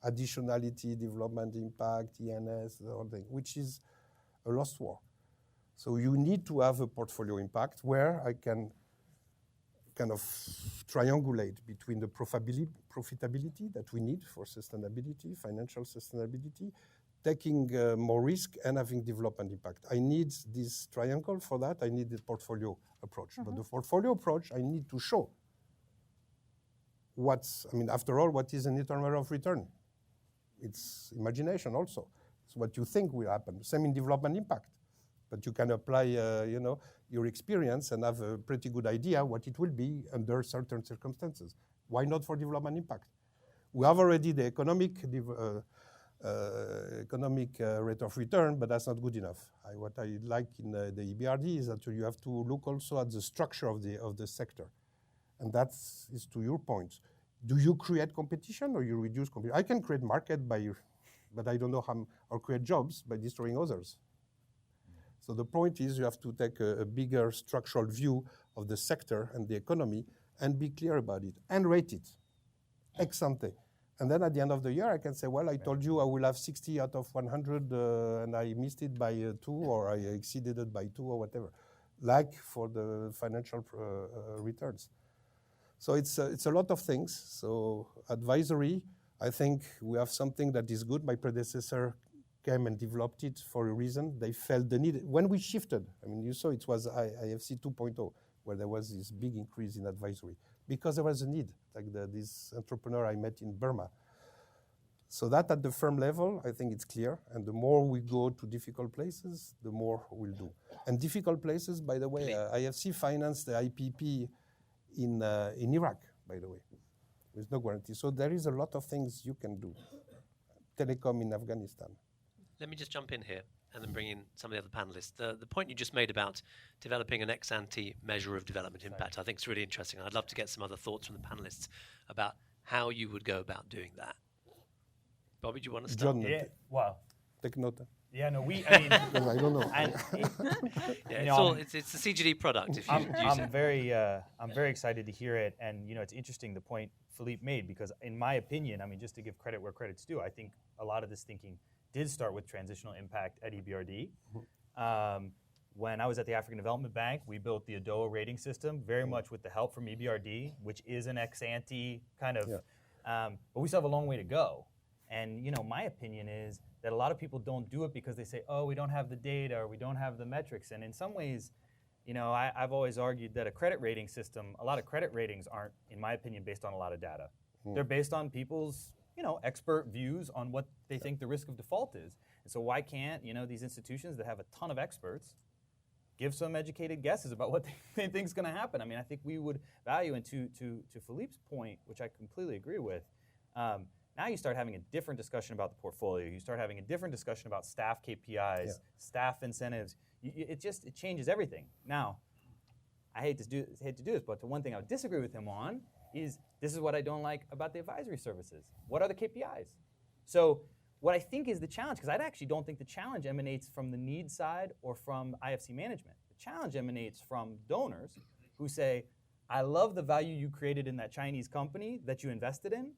Additionality, development impact, ENS, the whole thing, which is a lost war. So you need to have a portfolio impact where I can kind of triangulate between the profitability that we need for sustainability, financial sustainability, taking more risk and having development impact. I need this triangle for that. I need the portfolio approach. Mm-hmm. But the portfolio approach, I need to show after all, what is an internal rate of return? It's imagination also. It's what you think will happen. Same in development impact. But you can apply, your experience and have a pretty good idea what it will be under certain circumstances. Why not for development impact? We have already the economic rate of return, but that's not good enough. What I like in the EBRD is that you have to look also at the structure of the sector. And that is to your point. Do you create competition or you reduce competition? I can create market but I don't know how, or create jobs by destroying others. So the point is you have to take a bigger structural view of the sector and the economy and be clear about it and rate it ex ante. And then at the end of the year, I can say, well, I told you I will have 60 out of 100 and I missed it by 2 or I exceeded it by 2 or whatever, like for the financial returns. So it's a lot of things. So advisory, I think we have something that is good. My predecessor came and developed it for a reason. They felt the need. When we shifted, you saw it was IFC 2.0, where there was this big increase in advisory, because there was a need, like this entrepreneur I met in Burma. So that at the firm level, I think it's clear. And the more we go to difficult places, the more we'll do. And difficult places, by the way, IFC financed the IPP in Iraq, by the way, with no guarantee. So there is a lot of things you can do. Telecom in Afghanistan. Let me just jump in here and then bring in some of the other panelists. The point you just made about developing an ex-ante measure of development impact, I think is really interesting. I'd love to get some other thoughts from the panelists about how you would go about doing that. Bobby, do you want to start? John, yeah, well, take note. Yeah, no, I don't know. And it's the CGD product. If you use it. I'm very excited to hear it, and it's interesting the point Philippe made, because in my opinion, just to give credit where credit's due, I think a lot of this thinking did start with transitional impact at EBRD. Mm-hmm. When I was at the African Development Bank, we built the ADOA rating system, very much with the help from EBRD, which is an ex-ante kind of, but we still have a long way to go. And my opinion is that a lot of people don't do it because they say, oh, we don't have the data or we don't have the metrics. And in some ways, You know, I've always argued that a credit rating system, a lot of credit ratings aren't, in my opinion, based on a lot of data. They're based on people's, you know, expert views on what they think the risk of default is. And so why can't, you know, these institutions that have a ton of experts give some educated guesses about what they think is going to happen? I mean, I think we would value, and to Philippe's point, which I completely agree with, now you start having a different discussion about the portfolio. You start having a different discussion about staff KPIs, staff incentives. It changes everything. Now, I hate to do this, but the one thing I would disagree with him on is this is what I don't like about the advisory services. What are the KPIs? So what I think is the challenge, because I actually don't think the challenge emanates from the need side or from IFC management. The challenge emanates from donors who say, I love the value you created in that Chinese company that you invested in.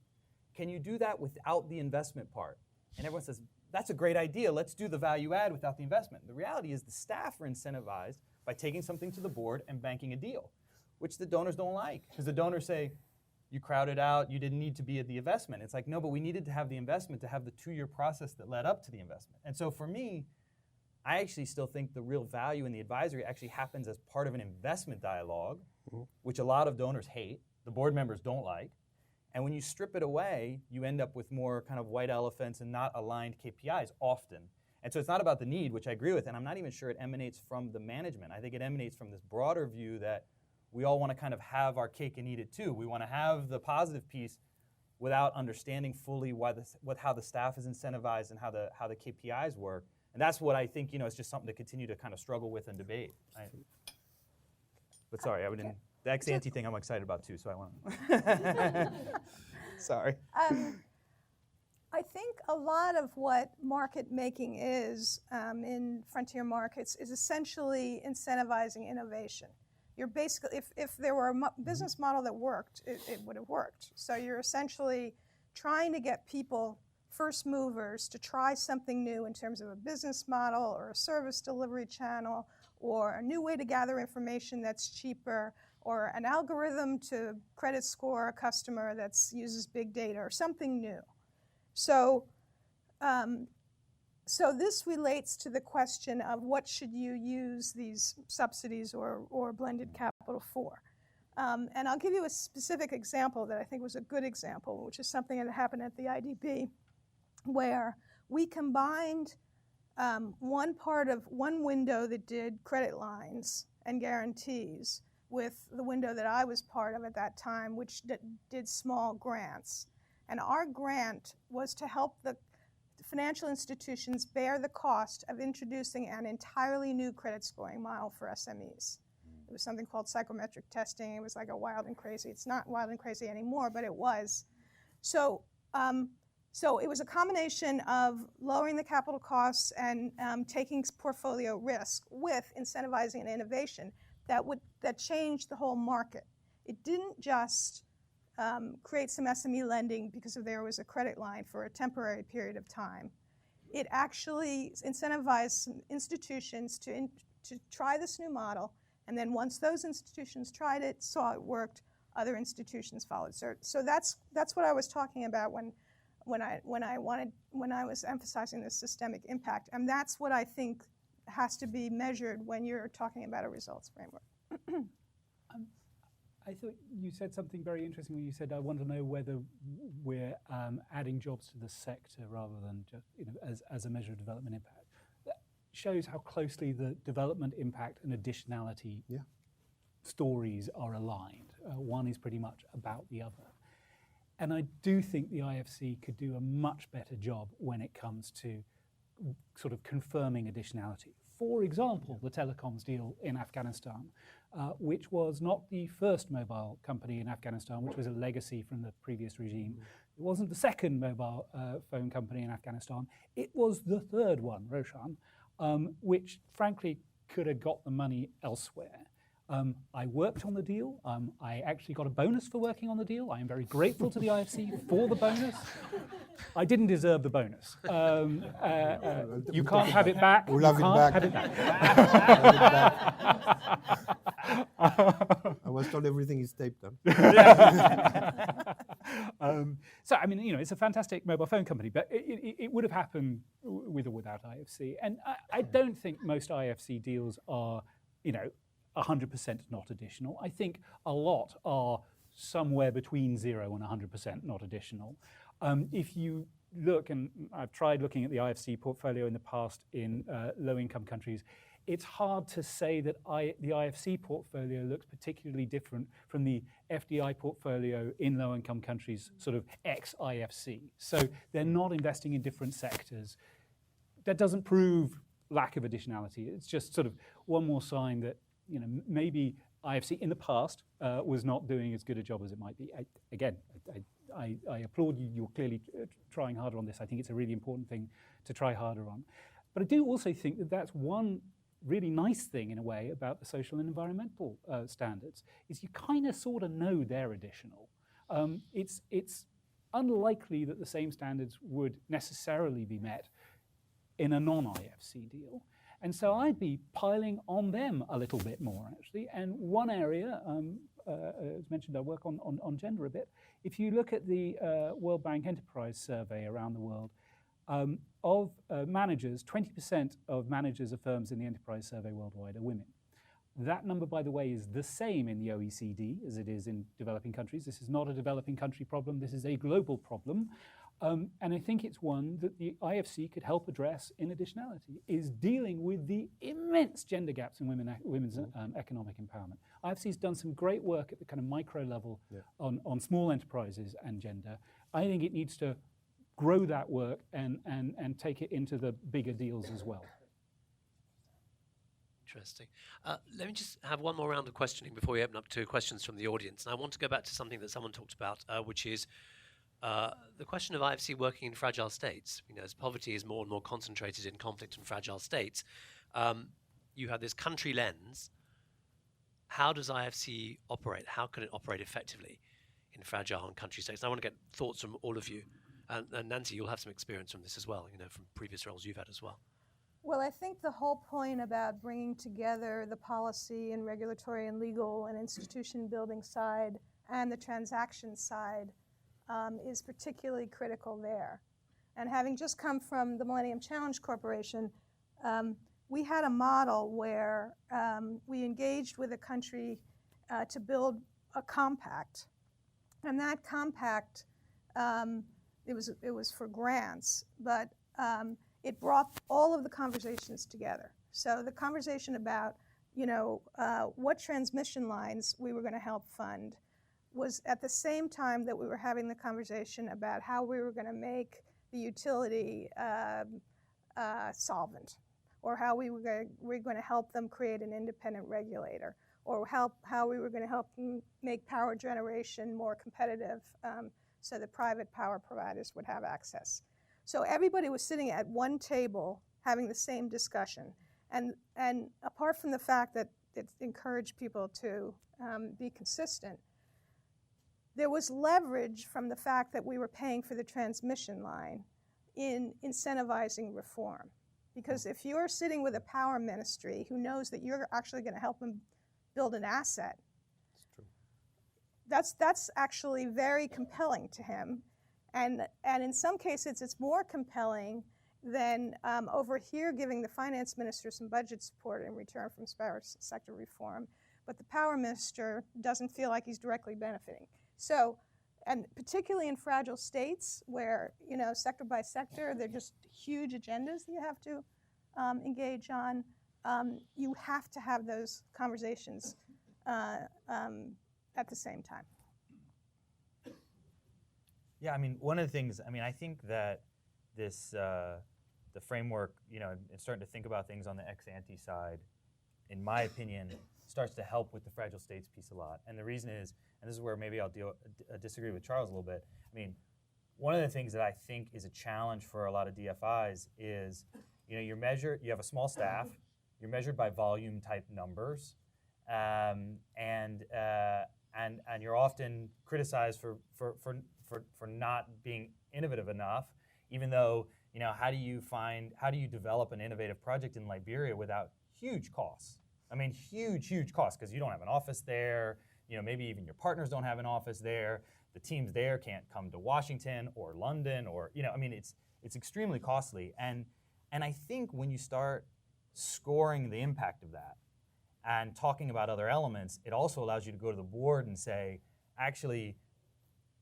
Can you do that without the investment part? And everyone says, that's a great idea. Let's do the value add without the investment. The reality is the staff are incentivized by taking something to the board and banking a deal, which the donors don't like. Because the donors say, you crowded out, you didn't need to be at the investment. It's like, no, but we needed to have the investment to have the 2-year process that led up to the investment. And so for me, I actually still think the real value in the advisory actually happens as part of an investment dialogue, which a lot of donors hate, the board members don't like. And when you strip it away, you end up with more kind of white elephants and not aligned KPIs often. And so it's not about the need, which I agree with, and I'm not even sure it emanates from the management. I think it emanates from this broader view that we all want to kind of have our cake and eat it too. We want to have the positive piece without understanding fully how the staff is incentivized and how the KPIs work. And that's what I think, you know, is just something to continue to kind of struggle with and debate. But sorry, the ex-ante thing I'm excited about too, so I want to. Sorry. I think a lot of what market making is in frontier markets is essentially incentivizing innovation. You're basically, if there were a business model that worked, it would have worked. So you're essentially trying to get people, first movers, to try something new in terms of a business model or a service delivery channel or a new way to gather information that's cheaper, or an algorithm to credit score a customer that uses big data, or something new. So, so this relates to the question of what should you use these subsidies or blended capital for. And I'll give you a specific example that I think was a good example, which is something that happened at the IDB, where we combined one window that did credit lines and guarantees with the window that I was part of at that time, which did small grants. And our grant was to help the financial institutions bear the cost of introducing an entirely new credit scoring model for SMEs. It was something called psychometric testing. It was like a wild and crazy. It's not wild and crazy anymore, but it was. So it was a combination of lowering the capital costs and taking portfolio risk with incentivizing an innovation that changed the whole market. It didn't just create some SME lending because there was a credit line for a temporary period of time. It actually incentivized some institutions to try this new model, and then once those institutions tried it, saw it worked, other institutions followed. So that's what I was talking about when I was emphasizing the systemic impact, and that's what I think has to be measured when you're talking about a results framework. I thought you said something very interesting when you said, I want to know whether we're adding jobs to the sector rather than just, you know, as a measure of development impact. That shows how closely the development impact and additionality stories are aligned. One is pretty much about the other. And I do think the IFC could do a much better job when it comes to sort of confirming additionality. For example, the telecoms deal in Afghanistan, which was not the first mobile company in Afghanistan, which was a legacy from the previous regime. It wasn't the second mobile phone company in Afghanistan. It was the third one, Roshan, which frankly could have got the money elsewhere. I worked on the deal. I actually got a bonus for working on the deal. I am very grateful to the IFC for the bonus. I didn't deserve the bonus. You can't have it back. We'll have it back. I was told everything is taped then. So, I mean, you know, it's a fantastic mobile phone company, but it would have happened with or without IFC. And I don't think most IFC deals are, you know, 100% not additional. I think a lot are somewhere between 0 and 100% not additional. If you look, and I've tried looking at the IFC portfolio in the past in low-income countries, it's hard to say that the IFC portfolio looks particularly different from the FDI portfolio in low-income countries, sort of ex-IFC. So they're not investing in different sectors. That doesn't prove lack of additionality. It's just sort of one more sign that maybe IFC in the past was not doing as good a job as it might be. I applaud you. You're clearly trying harder on this. I think it's a really important thing to try harder on. But I do also think that that's one really nice thing in a way about the social and environmental standards is you kind of sort of know they're additional. It's unlikely that the same standards would necessarily be met in a non-IFC deal. And so I'd be piling on them a little bit more, actually. And one area, as mentioned, I work on gender a bit. If you look at the World Bank Enterprise Survey around the world, of managers, 20% of managers of firms in the enterprise survey worldwide are women. That number, by the way, is the same in the OECD as it is in developing countries. This is not a developing country problem. This is a global problem. And I think it's one that the IFC could help address in additionality, is dealing with the immense gender gaps in women's economic empowerment. IFC's done some great work at the kind of micro level on small enterprises and gender. I think it needs to grow that work and take it into the bigger deals as well. Interesting. Let me just have one more round of questioning before we open up to questions from the audience. And I want to go back to something that someone talked about, which is the question of IFC working in fragile states. As poverty is more and more concentrated in conflict and fragile states, you have this country lens. How does IFC operate? How can it operate effectively in fragile and country states? And I want to get thoughts from all of you. And Nancy, you'll have some experience from this as well, from previous roles you've had as well. Well, I think the whole point about bringing together the policy and regulatory and legal and institution building side and the transaction side is particularly critical there. And having just come from the Millennium Challenge Corporation, we had a model where we engaged with a country to build a compact. And that compact, it was for grants, but it brought all of the conversations together. So the conversation about, what transmission lines we were going to help fund was at the same time that we were having the conversation about how we were going to make the utility solvent, or how we were going to help them create an independent regulator, or how we were going to help them make power generation more competitive so that private power providers would have access. So everybody was sitting at one table having the same discussion. And apart from the fact that it encouraged people to be consistent, there was leverage from the fact that we were paying for the transmission line in incentivizing reform. Because if you're sitting with a power ministry who knows that you're actually going to help them build an asset, that's actually very compelling to him. And in some cases, it's more compelling than over here giving the finance minister some budget support in return from power sector reform. But the power minister doesn't feel like he's directly benefiting. So, and particularly in fragile states where, sector by sector, they're just huge agendas that you have to engage on, you have to have those conversations at the same time. Yeah, one of the things, I think that this, the framework, and starting to think about things on the ex-ante side, in my opinion, starts to help with the fragile states piece a lot. And the reason is, and this is where maybe I'll disagree with Charles a little bit, one of the things that I think is a challenge for a lot of DFIs is, you have a small staff, you're measured by volume type numbers, and you're often criticized for not being innovative enough, even though, how do you develop an innovative project in Liberia without huge costs? Huge costs, because you don't have an office there, maybe even your partners don't have an office there, the teams there can't come to Washington or London, or, it's extremely costly. And I think when you start scoring the impact of that, and talking about other elements, it also allows you to go to the board and say, actually,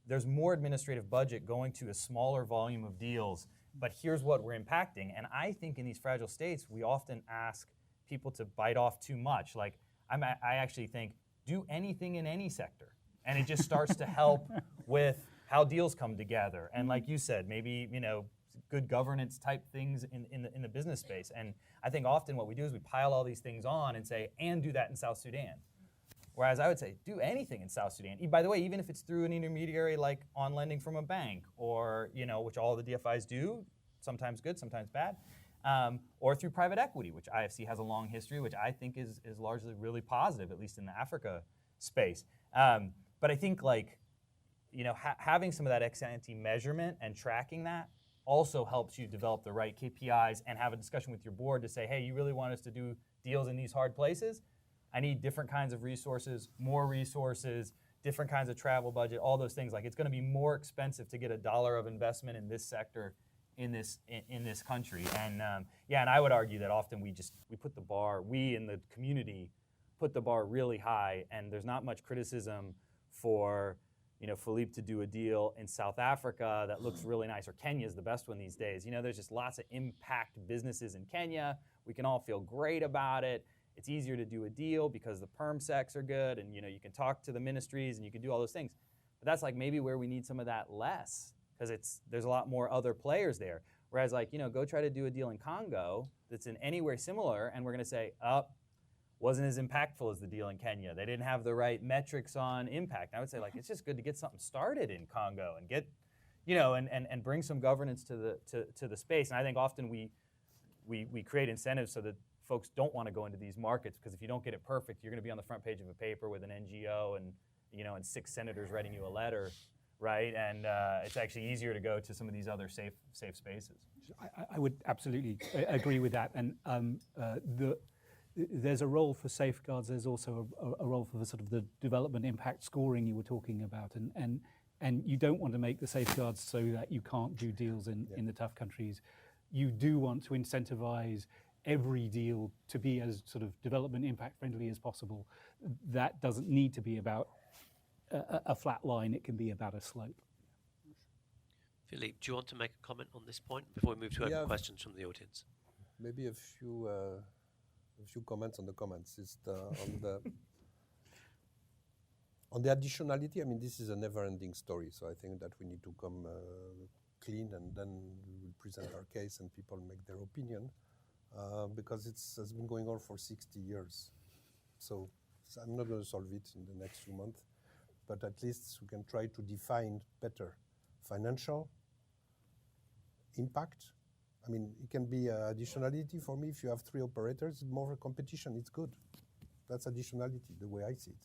there's more administrative budget going to a smaller volume of deals, but here's what we're impacting. And I think in these fragile states, we often ask people to bite off too much. Like, I actually think, do anything in any sector. And it just starts to help with how deals come together. And like you said, maybe, good governance type things in the business space. And I think often what we do is we pile all these things on and say, and do that in South Sudan. Whereas I would say, do anything in South Sudan. By the way, even if it's through an intermediary like on lending from a bank, or which all the DFIs do, sometimes good, sometimes bad, or through private equity, which IFC has a long history, which I think is largely really positive, at least in the Africa space. But I think having some of that ex-ante measurement and tracking that also helps you develop the right KPIs and have a discussion with your board to say, hey, you really want us to do deals in these hard places? I need different kinds of resources, more resources, different kinds of travel budget, all those things. Like, it's going to be more expensive to get $1 of investment in this sector in this country. And and I would argue that often we put the bar, we in the community put the bar really high, and there's not much criticism for Philippe to do a deal in South Africa that looks really nice, or Kenya is the best one these days. There's just lots of impact businesses in Kenya. We can all feel great about it. It's easier to do a deal because the perm secs are good, and you can talk to the ministries and you can do all those things. But that's maybe where we need some of that less, because there's a lot more other players there. Whereas go try to do a deal in Congo that's in anywhere similar, and we're going to say, wasn't as impactful as the deal in Kenya. They didn't have the right metrics on impact. I would say it's just good to get something started in Congo and get, and bring some governance to the space. And I think often we create incentives so that folks don't want to go into these markets, because if you don't get it perfect, you're going to be on the front page of a paper with an NGO and and 6 senators writing you a letter, right? And it's actually easier to go to some of these other safe spaces. I would absolutely agree with that. And there's a role for safeguards. There's also a role for the sort of the development impact scoring you were talking about. And you don't want to make the safeguards so that you can't do deals in the tough countries. You do want to incentivize every deal to be as sort of development impact friendly as possible. That doesn't need to be about a flat line. It can be about a slope. Philippe, do you want to make a comment on this point before we move to open questions from the audience? Maybe a few comments on the comments. On the additionality, I mean, this is a never-ending story. So I think that we need to come clean, and then we will present our case and people make their opinion, because has been going on for 60 years. So I'm not going to solve it in the next few months, but at least we can try to define better financial impact. I mean, it can be additionality for me. If you have 3 operators, more competition, it's good. That's additionality, the way I see it.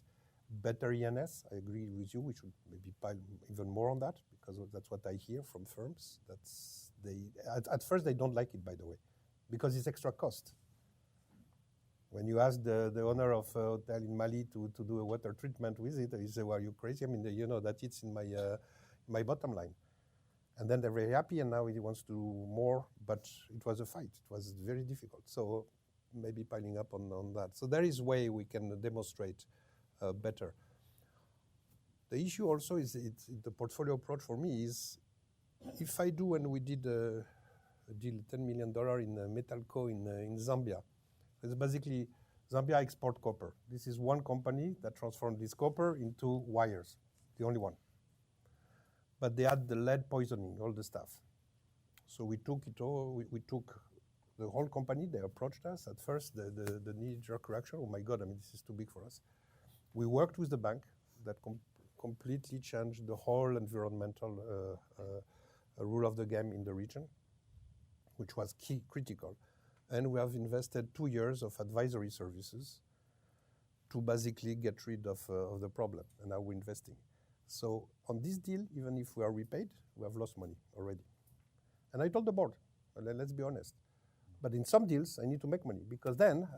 Better ENS, I agree with you. We should maybe pile even more on that, because that's what I hear from firms. At first they don't like it, by the way, because it's extra cost. When you ask the owner of a hotel in Mali to do a water treatment with it, he say, "Well, are you crazy? I mean, that it's in my bottom line." And then they're very happy, and now he wants to do more, but it was a fight. It was very difficult. So maybe piling up on that. So there is a way we can demonstrate better. The issue also is the portfolio approach for me is, if I do, and we did a deal, $10 million in Metalco in Zambia. It's basically Zambia export copper. This is one company that transformed this copper into wires, the only one. But they had the lead poisoning, all the stuff. So we took it all, we took the whole company. They approached us. At first, the knee-jerk reaction, oh my God, I mean, this is too big for us. We worked with the bank that completely changed the whole environmental rule of the game in the region, which was critical. And we have invested 2 years of advisory services to basically get rid of the problem. And now we're investing. So on this deal, even if we are repaid, we have lost money already. And I told the board, let's be honest. But in some deals, I need to make money, because then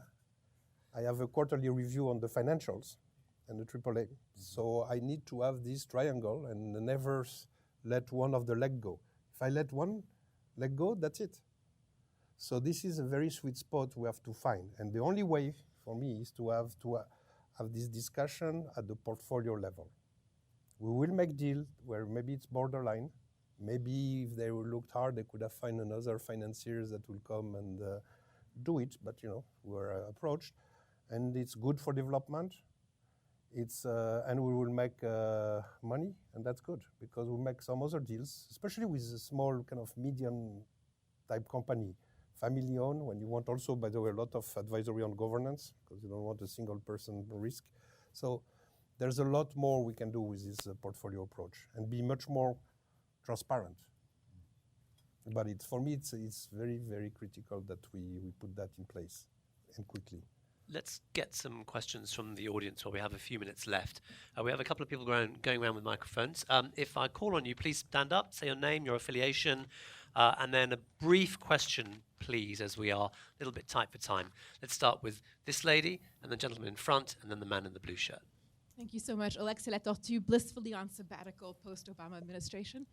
I have a quarterly review on the financials and the AAA. So I need to have this triangle and never let one of the leg go. If I let one leg go, that's it. So this is a very sweet spot we have to find. And the only way for me is to have this discussion at the portfolio level. We will make deals where maybe it's borderline. Maybe if they looked hard, they could have found another financiers that will come and do it. But we're approached, and it's good for development. It's and we will make money, and that's good because we make some other deals, especially with a small kind of medium type company, family owned. When you want also, by the way, a lot of advisory on governance because you don't want a single person risk. So there's a lot more we can do with this portfolio approach and be much more transparent. But for me, it's very, very critical that we put that in place and quickly. Let's get some questions from the audience while we have a few minutes left. We have a couple of people going around with microphones. If I call on you, please stand up, say your name, your affiliation, and then a brief question, please, as we are a little bit tight for time. Let's start with this lady, and the gentleman in front, and then the man in the blue shirt. Thank you so much. Alexia Latortue, blissfully on sabbatical post-Obama administration.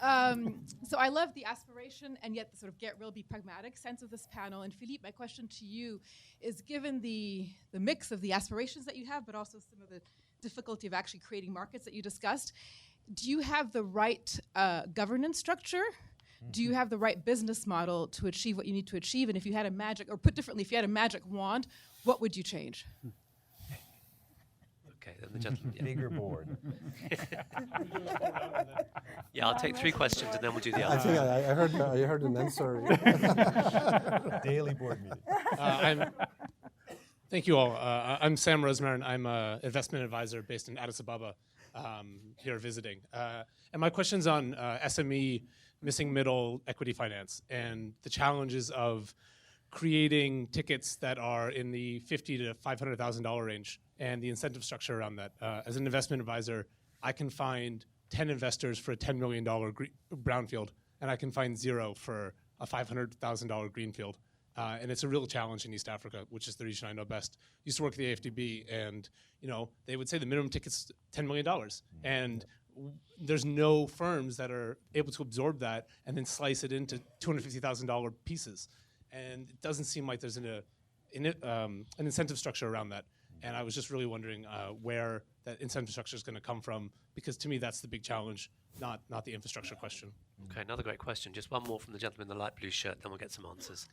So I love the aspiration and yet the sort of get real, be pragmatic sense of this panel. And Philippe, my question to you is, given the mix of the aspirations that you have, but also some of the difficulty of actually creating markets that you discussed, do you have the right governance structure? Do you have the right business model to achieve what you need to achieve? And if you had a magic, or put differently, if you had a magic wand, what would you change? Okay, then the gentleman. Yeah. Bigger board. Yeah, I'll take 3 questions and then we'll do the I other. think I heard an answer. Daily board meeting. Thank you all. I'm Sam Rosemary. I'm an investment advisor based in Addis Ababa, here visiting. And my question's on SME, missing middle equity finance, and the challenges of creating tickets that are in the $50,000 to $500,000 range and the incentive structure around that. As an investment advisor, I can find 10 investors for a $10 million brownfield, and I can find 0 for a $500,000 greenfield. And it's a real challenge in East Africa, which is the region I know best. Used to work at the AFDB, and they would say the minimum ticket's $10 million, and there's no firms that are able to absorb that and then slice it into $250,000 pieces. And it doesn't seem like there's an incentive structure around that. And I was just really wondering where that incentive structure is going to come from, because to me that's the big challenge, not the infrastructure question. Okay, another great question. Just one more from the gentleman in the light blue shirt, then we'll get some answers.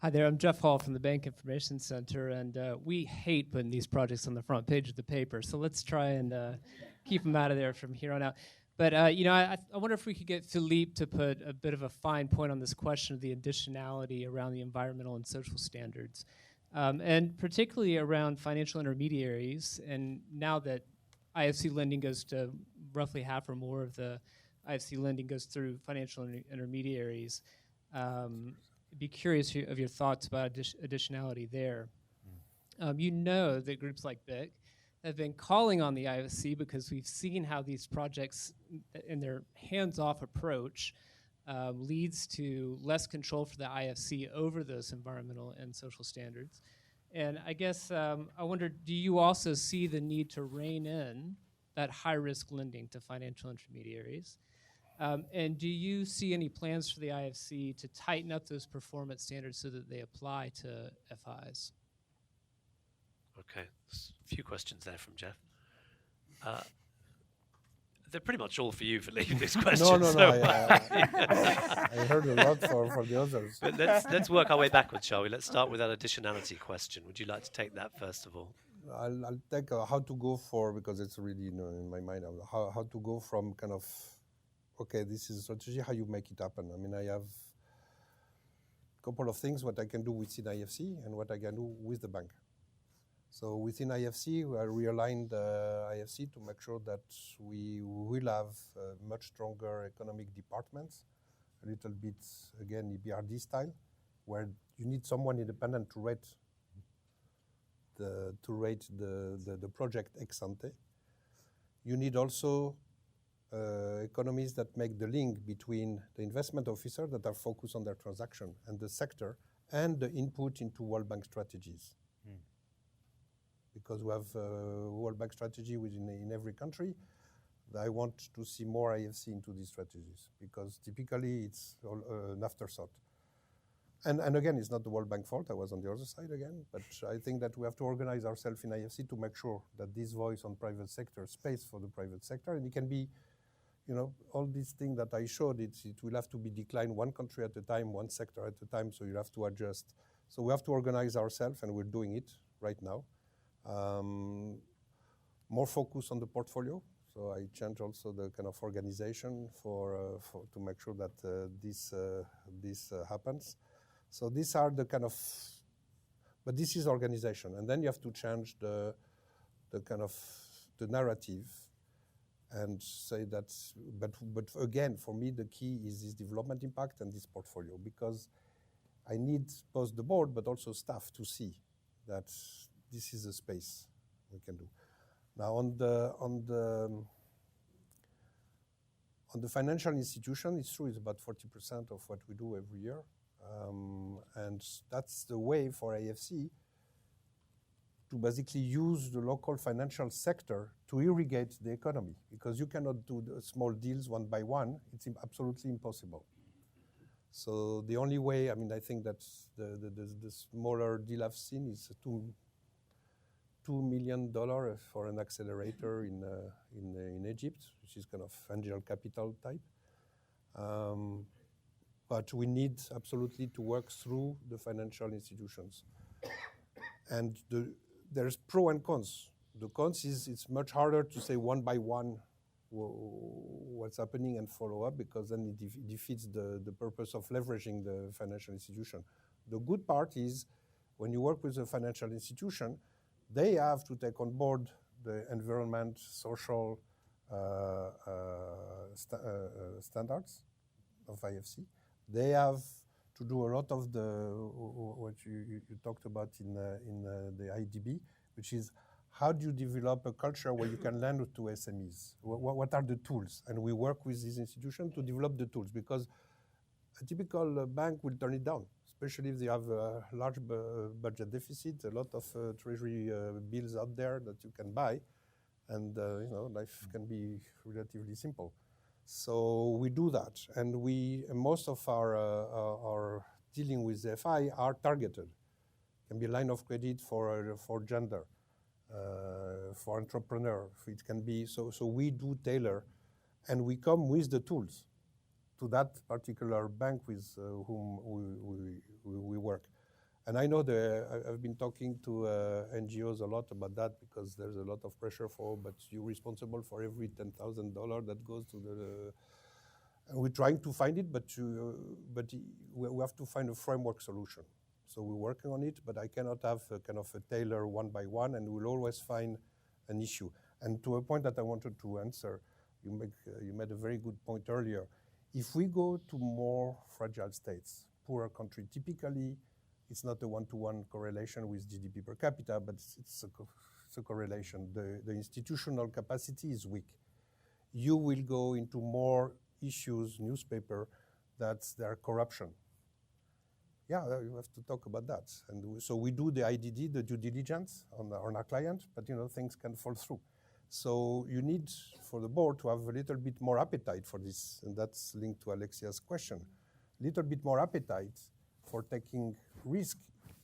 Hi there, I'm Jeff Hall from the Bank Information Center, and we hate putting these projects on the front page of the paper, so let's try and keep them out of there from here on out. But I wonder if we could get Philippe to put a bit of a fine point on this question of the additionality around the environmental and social standards, and particularly around financial intermediaries. And now that IFC lending goes to roughly half or more of the IFC lending goes through financial intermediaries, I'd be curious of your thoughts about additionality there. You know that groups like BIC have been calling on the IFC because we've seen how these projects in their hands-off approach leads to less control for the IFC over those environmental and social standards. And I guess I wonder, do you also see the need to rein in that high-risk lending to financial intermediaries? And do you see any plans for the IFC to tighten up those performance standards so that they apply to FIs? Okay, there's a few questions there from Jeff. They're pretty much all for you, Philippe, these questions. No. I heard a lot for the others. But let's work our way backwards, shall we? Let's start with that additionality question. Would you like to take that first of all? I'll take how to go for, because it's really in my mind, how to go from kind of, okay, this is a strategy, how you make it happen. I mean, I have a couple of things, what I can do within IFC and what I can do with the bank. So within IFC, we realigned IFC to make sure that we will have much stronger economic departments, a little bit, again, EBRD style, where you need someone independent to rate the project ex ante. You need also economies that make the link between the investment officer that are focused on their transaction and the sector and the input into World Bank strategies. Because we have World Bank strategy in every country, I want to see more IFC into these strategies because typically it's an afterthought. And again, it's not the World Bank fault. I was on the other side again. But I think that we have to organize ourselves in IFC to make sure that this voice on private sector, space for the private sector, and it can be, all these things that I showed, it will have to be declined one country at a time, one sector at a time, so you have to adjust. So we have to organize ourselves, and we're doing it right now. More focus on the portfolio. So I changed also the kind of organization to make sure that this happens. So these are the kind of, but this is organization, and then you have to change the kind of the narrative, and say that. But again, for me, the key is this development impact and this portfolio, because I need both the board but also staff to see that this is a space we can do. Now on the financial institution, it's true, it's about 40% of what we do every year. And that's the way for AFC to basically use the local financial sector to irrigate the economy, because you cannot do the small deals one by one. It's absolutely impossible. So the only way, I think that the smaller deal I've seen is $2 million for an accelerator in Egypt, which is kind of angel capital type. But we need absolutely to work through the financial institutions. And there's pro and cons. The cons is it's much harder to say one by one what's happening and follow up, because then it defeats the purpose of leveraging the financial institution. The good part is when you work with a financial institution, they have to take on board the environment, social standards of IFC. They have to do a lot of what you talked about in the IDB, which is how do you develop a culture where you can lend to SMEs? What are the tools? And we work with these institutions to develop the tools, because a typical bank will turn it down, especially if they have a large budget deficit, a lot of treasury bills out there that you can buy, and life can be relatively simple. So we do that, and most of our dealing with the FI are targeted. It can be a line of credit for gender, for entrepreneur. It can be so we do tailor, and we come with the tools to that particular bank with whom we work. And I know I've been talking to NGOs a lot about that, because there's a lot of pressure but you're responsible for every $10,000 that goes to the. And we're trying to find it, but we have to find a framework solution. So we're working on it, but I cannot have a kind of a tailor one by one, and we'll always find an issue. And to a point that I wanted to answer, you made a very good point earlier. If we go to more fragile states, poorer country, typically it's not a one-to-one correlation with GDP per capita, but it's a correlation. The institutional capacity is weak. You will go into more issues, newspaper, that's their corruption. Yeah, you have to talk about that. And so we do the IDD, the due diligence on our client, but things can fall through. So you need, for the board, to have a little bit more appetite for this, and that's linked to Alexia's question. A little bit more appetite for taking risk,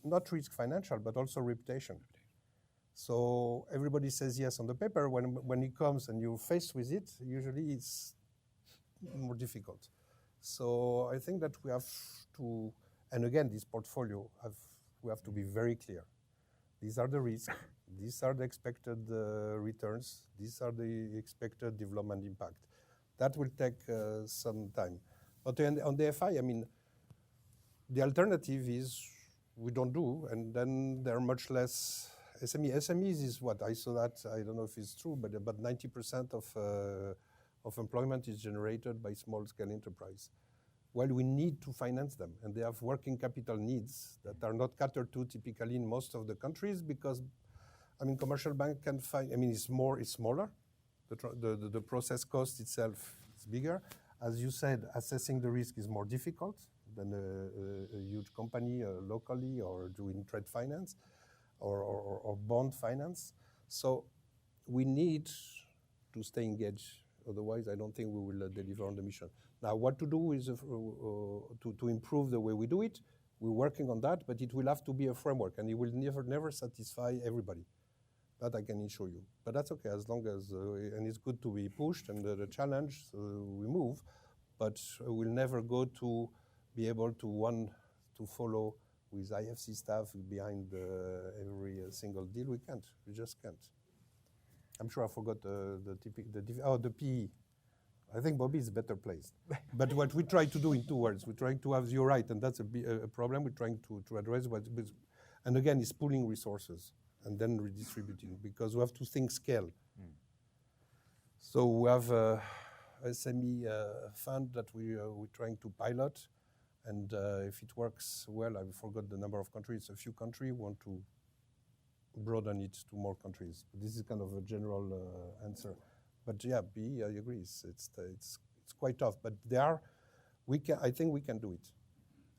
not risk financial, but also reputation. So everybody says yes on the paper. When it comes and you're faced with it, usually it's more difficult. So I think that we have to, and again, this portfolio, we have to be very clear. These are the risks. These are the expected returns. These are the expected development impact. That will take some time. But on the FI, the alternative is we don't do, and then there are much less SMEs is what I saw that, I don't know if it's true, but about 90% of employment is generated by small-scale enterprise. Well, we need to finance them, and they have working capital needs that are not catered to typically in most of the countries, because commercial bank can find, it's smaller. The process cost itself is bigger. As you said, assessing the risk is more difficult than a huge company locally, or doing trade finance or bond finance. So we need to stay engaged. Otherwise, I don't think we will deliver on the mission. Now, what to do is to improve the way we do it. We're working on that, but it will have to be a framework, and it will never satisfy everybody. That I can assure you. But that's okay, as long as, and it's good to be pushed and the challenge, so we move, but we'll never go to be able to follow with IFC staff behind every single deal. We can't, we just can't. I'm sure I forgot the PE. I think Bobby is better placed. But what we try to do in 2 words, we're trying to have your right, and that's a problem we're trying to address. And again, it's pooling resources and then redistributing, because we have to think scale. So we have a SME fund that we're trying to pilot, and if it works well, I forgot the number of countries, a few countries, we want to broaden it to more countries. But this is kind of a general answer. But yeah, I agree. It's quite tough. But I think we can do it.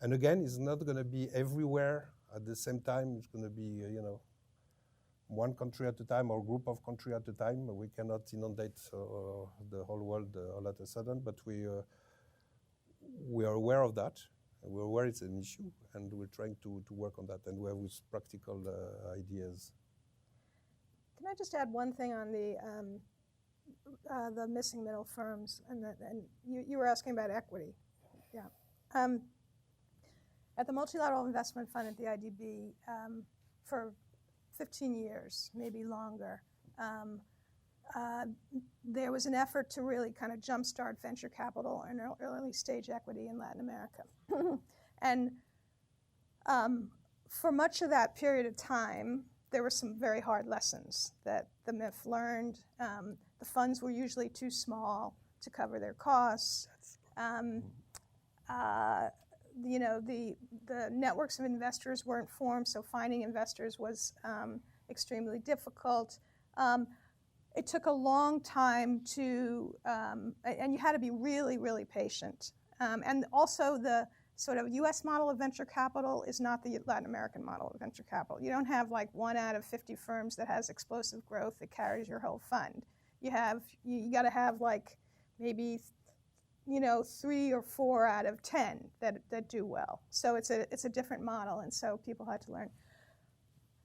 And again, it's not going to be everywhere at the same time. It's going to be one country at a time or group of countries at a time. We cannot inundate the whole world all at a sudden. But we are aware of that. We're aware it's an issue, and we're trying to work on that. And we have with practical ideas. Can I just add one thing on the missing middle firms, and you were asking about equity. Yeah. At the Multilateral Investment Fund at the IDB, for 15 years, maybe longer, there was an effort to really kind of jumpstart venture capital and early stage equity in Latin America. And for much of that period of time, there were some very hard lessons that the MIF learned. The funds were usually too small to cover their costs. The networks of investors weren't formed, so finding investors was extremely difficult. It took a long time to, and you had to be really, really patient. And also the sort of US model of venture capital is not the Latin American model of venture capital. You don't have like 1 out of 50 firms that has explosive growth that carries your whole fund. You got to have like maybe 3 or 4 out of 10 that do well. So it's a different model, and so people had to learn.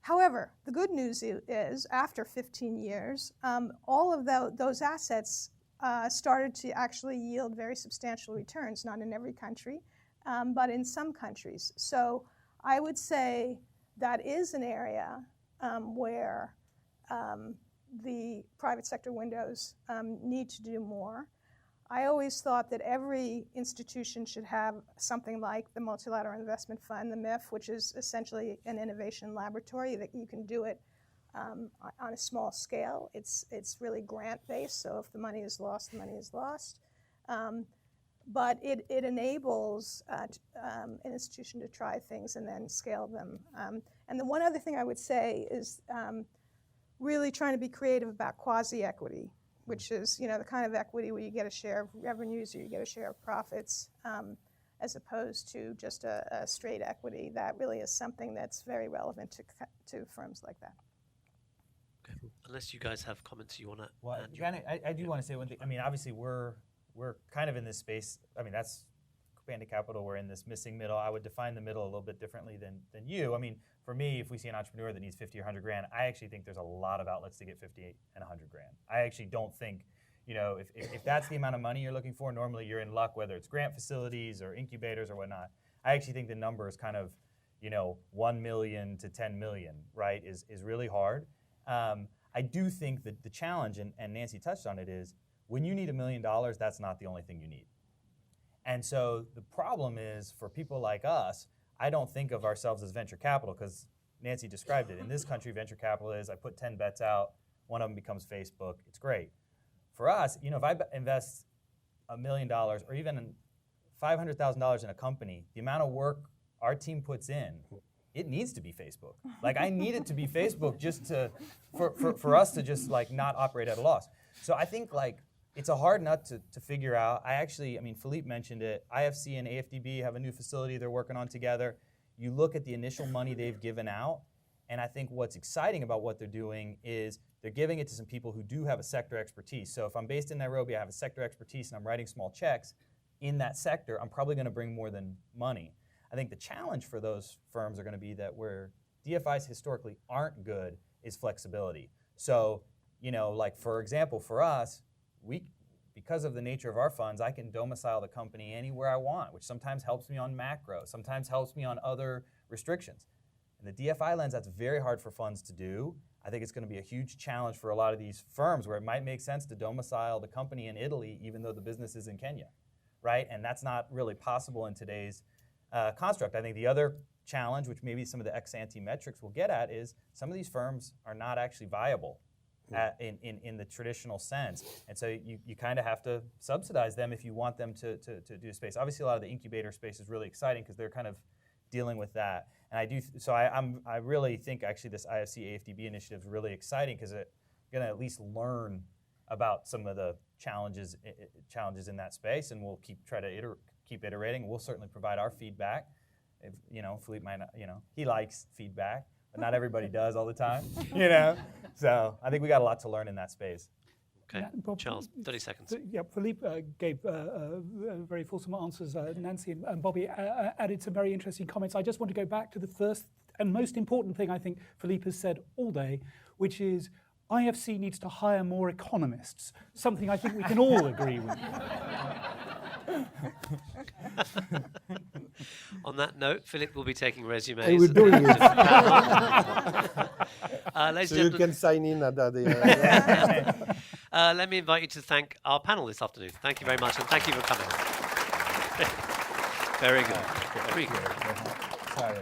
However, the good news is after 15 years, all of those assets started to actually yield very substantial returns, not in every country, but in some countries. So I would say that is an area where the private sector windows need to do more. I always thought that every institution should have something like the Multilateral Investment Fund, the MIF, which is essentially an innovation laboratory that you can do it on a small scale. It's really grant-based, so if the money is lost, the money is lost. But it enables an institution to try things and then scale them. And the one other thing I would say is really trying to be creative about quasi-equity, which is the kind of equity where you get a share of revenues or you get a share of profits, as opposed to just a straight equity. That really is something that's very relevant to firms like that. Okay. Unless you guys have comments you want to add. Janet, I do want to say one thing. I mean, obviously we're kind of in this space. I mean, that's expanded capital. We're in this missing middle. I would define the middle a little bit differently than you. I mean, for me, if we see an entrepreneur that needs 50 or 100 grand, I actually think there's a lot of outlets to get 50 and 100 grand. I actually don't think, if that's the amount of money you're looking for, normally you're in luck, whether it's grant facilities or incubators or whatnot. I actually think the number is kind of, 1 million to 10 million, right, is really hard. I do think that the challenge, and Nancy touched on it, is when you need $1 million, that's not the only thing you need. And so the problem is, for people like us, I don't think of ourselves as venture capital, because Nancy described it. In this country, venture capital is I put 10 bets out, one of them becomes Facebook, it's great. For us, if I invest $1 million or even $500,000 in a company, the amount of work our team puts in, it needs to be Facebook. Like, I need it to be Facebook just for us to just like not operate at a loss. So I think it's a hard nut to figure out. Philippe mentioned it. IFC and AFDB have a new facility they're working on together. You look at the initial money they've given out, and I think what's exciting about what they're doing is they're giving it to some people who do have a sector expertise. So if I'm based in Nairobi, I have a sector expertise, and I'm writing small checks in that sector, I'm probably going to bring more than money. I think the challenge for those firms are going to be that where DFIs historically aren't good is flexibility. So, like for example, for us, because of the nature of our funds, I can domicile the company anywhere I want, which sometimes helps me on macro, sometimes helps me on other restrictions. In the DFI lens, that's very hard for funds to do. I think it's going to be a huge challenge for a lot of these firms where it might make sense to domicile the company in Italy even though the business is in Kenya, right? And that's not really possible in today's construct. I think the other challenge, which maybe some of the ex-ante metrics will get at, is some of these firms are not actually viable in the traditional sense. And so you kind of have to subsidize them if you want them to do space. Obviously, a lot of the incubator space is really exciting because they're kind of dealing with that. And I really think actually this IFC AFDB initiative is really exciting because it's going to at least learn about some of the challenges in that space, and we'll try to keep iterating. We'll certainly provide our feedback. If, Philippe might not, he likes feedback, but not everybody does all the time, So I think we got a lot to learn in that space. Okay, Charles, 30 seconds. Yeah, Philippe gave very fulsome answers. Nancy and Bobby added some very interesting comments. I just want to go back to the first and most important thing I think Philippe has said all day, which is IFC needs to hire more economists, something I think we can all agree with. On that note, Philippe will be taking resumes. I will do it. Ladies So and you gentlemen, can sign in at the let me invite you to thank our panel this afternoon. Thank you very much, and thank you for coming. Very good. Very good. Sorry.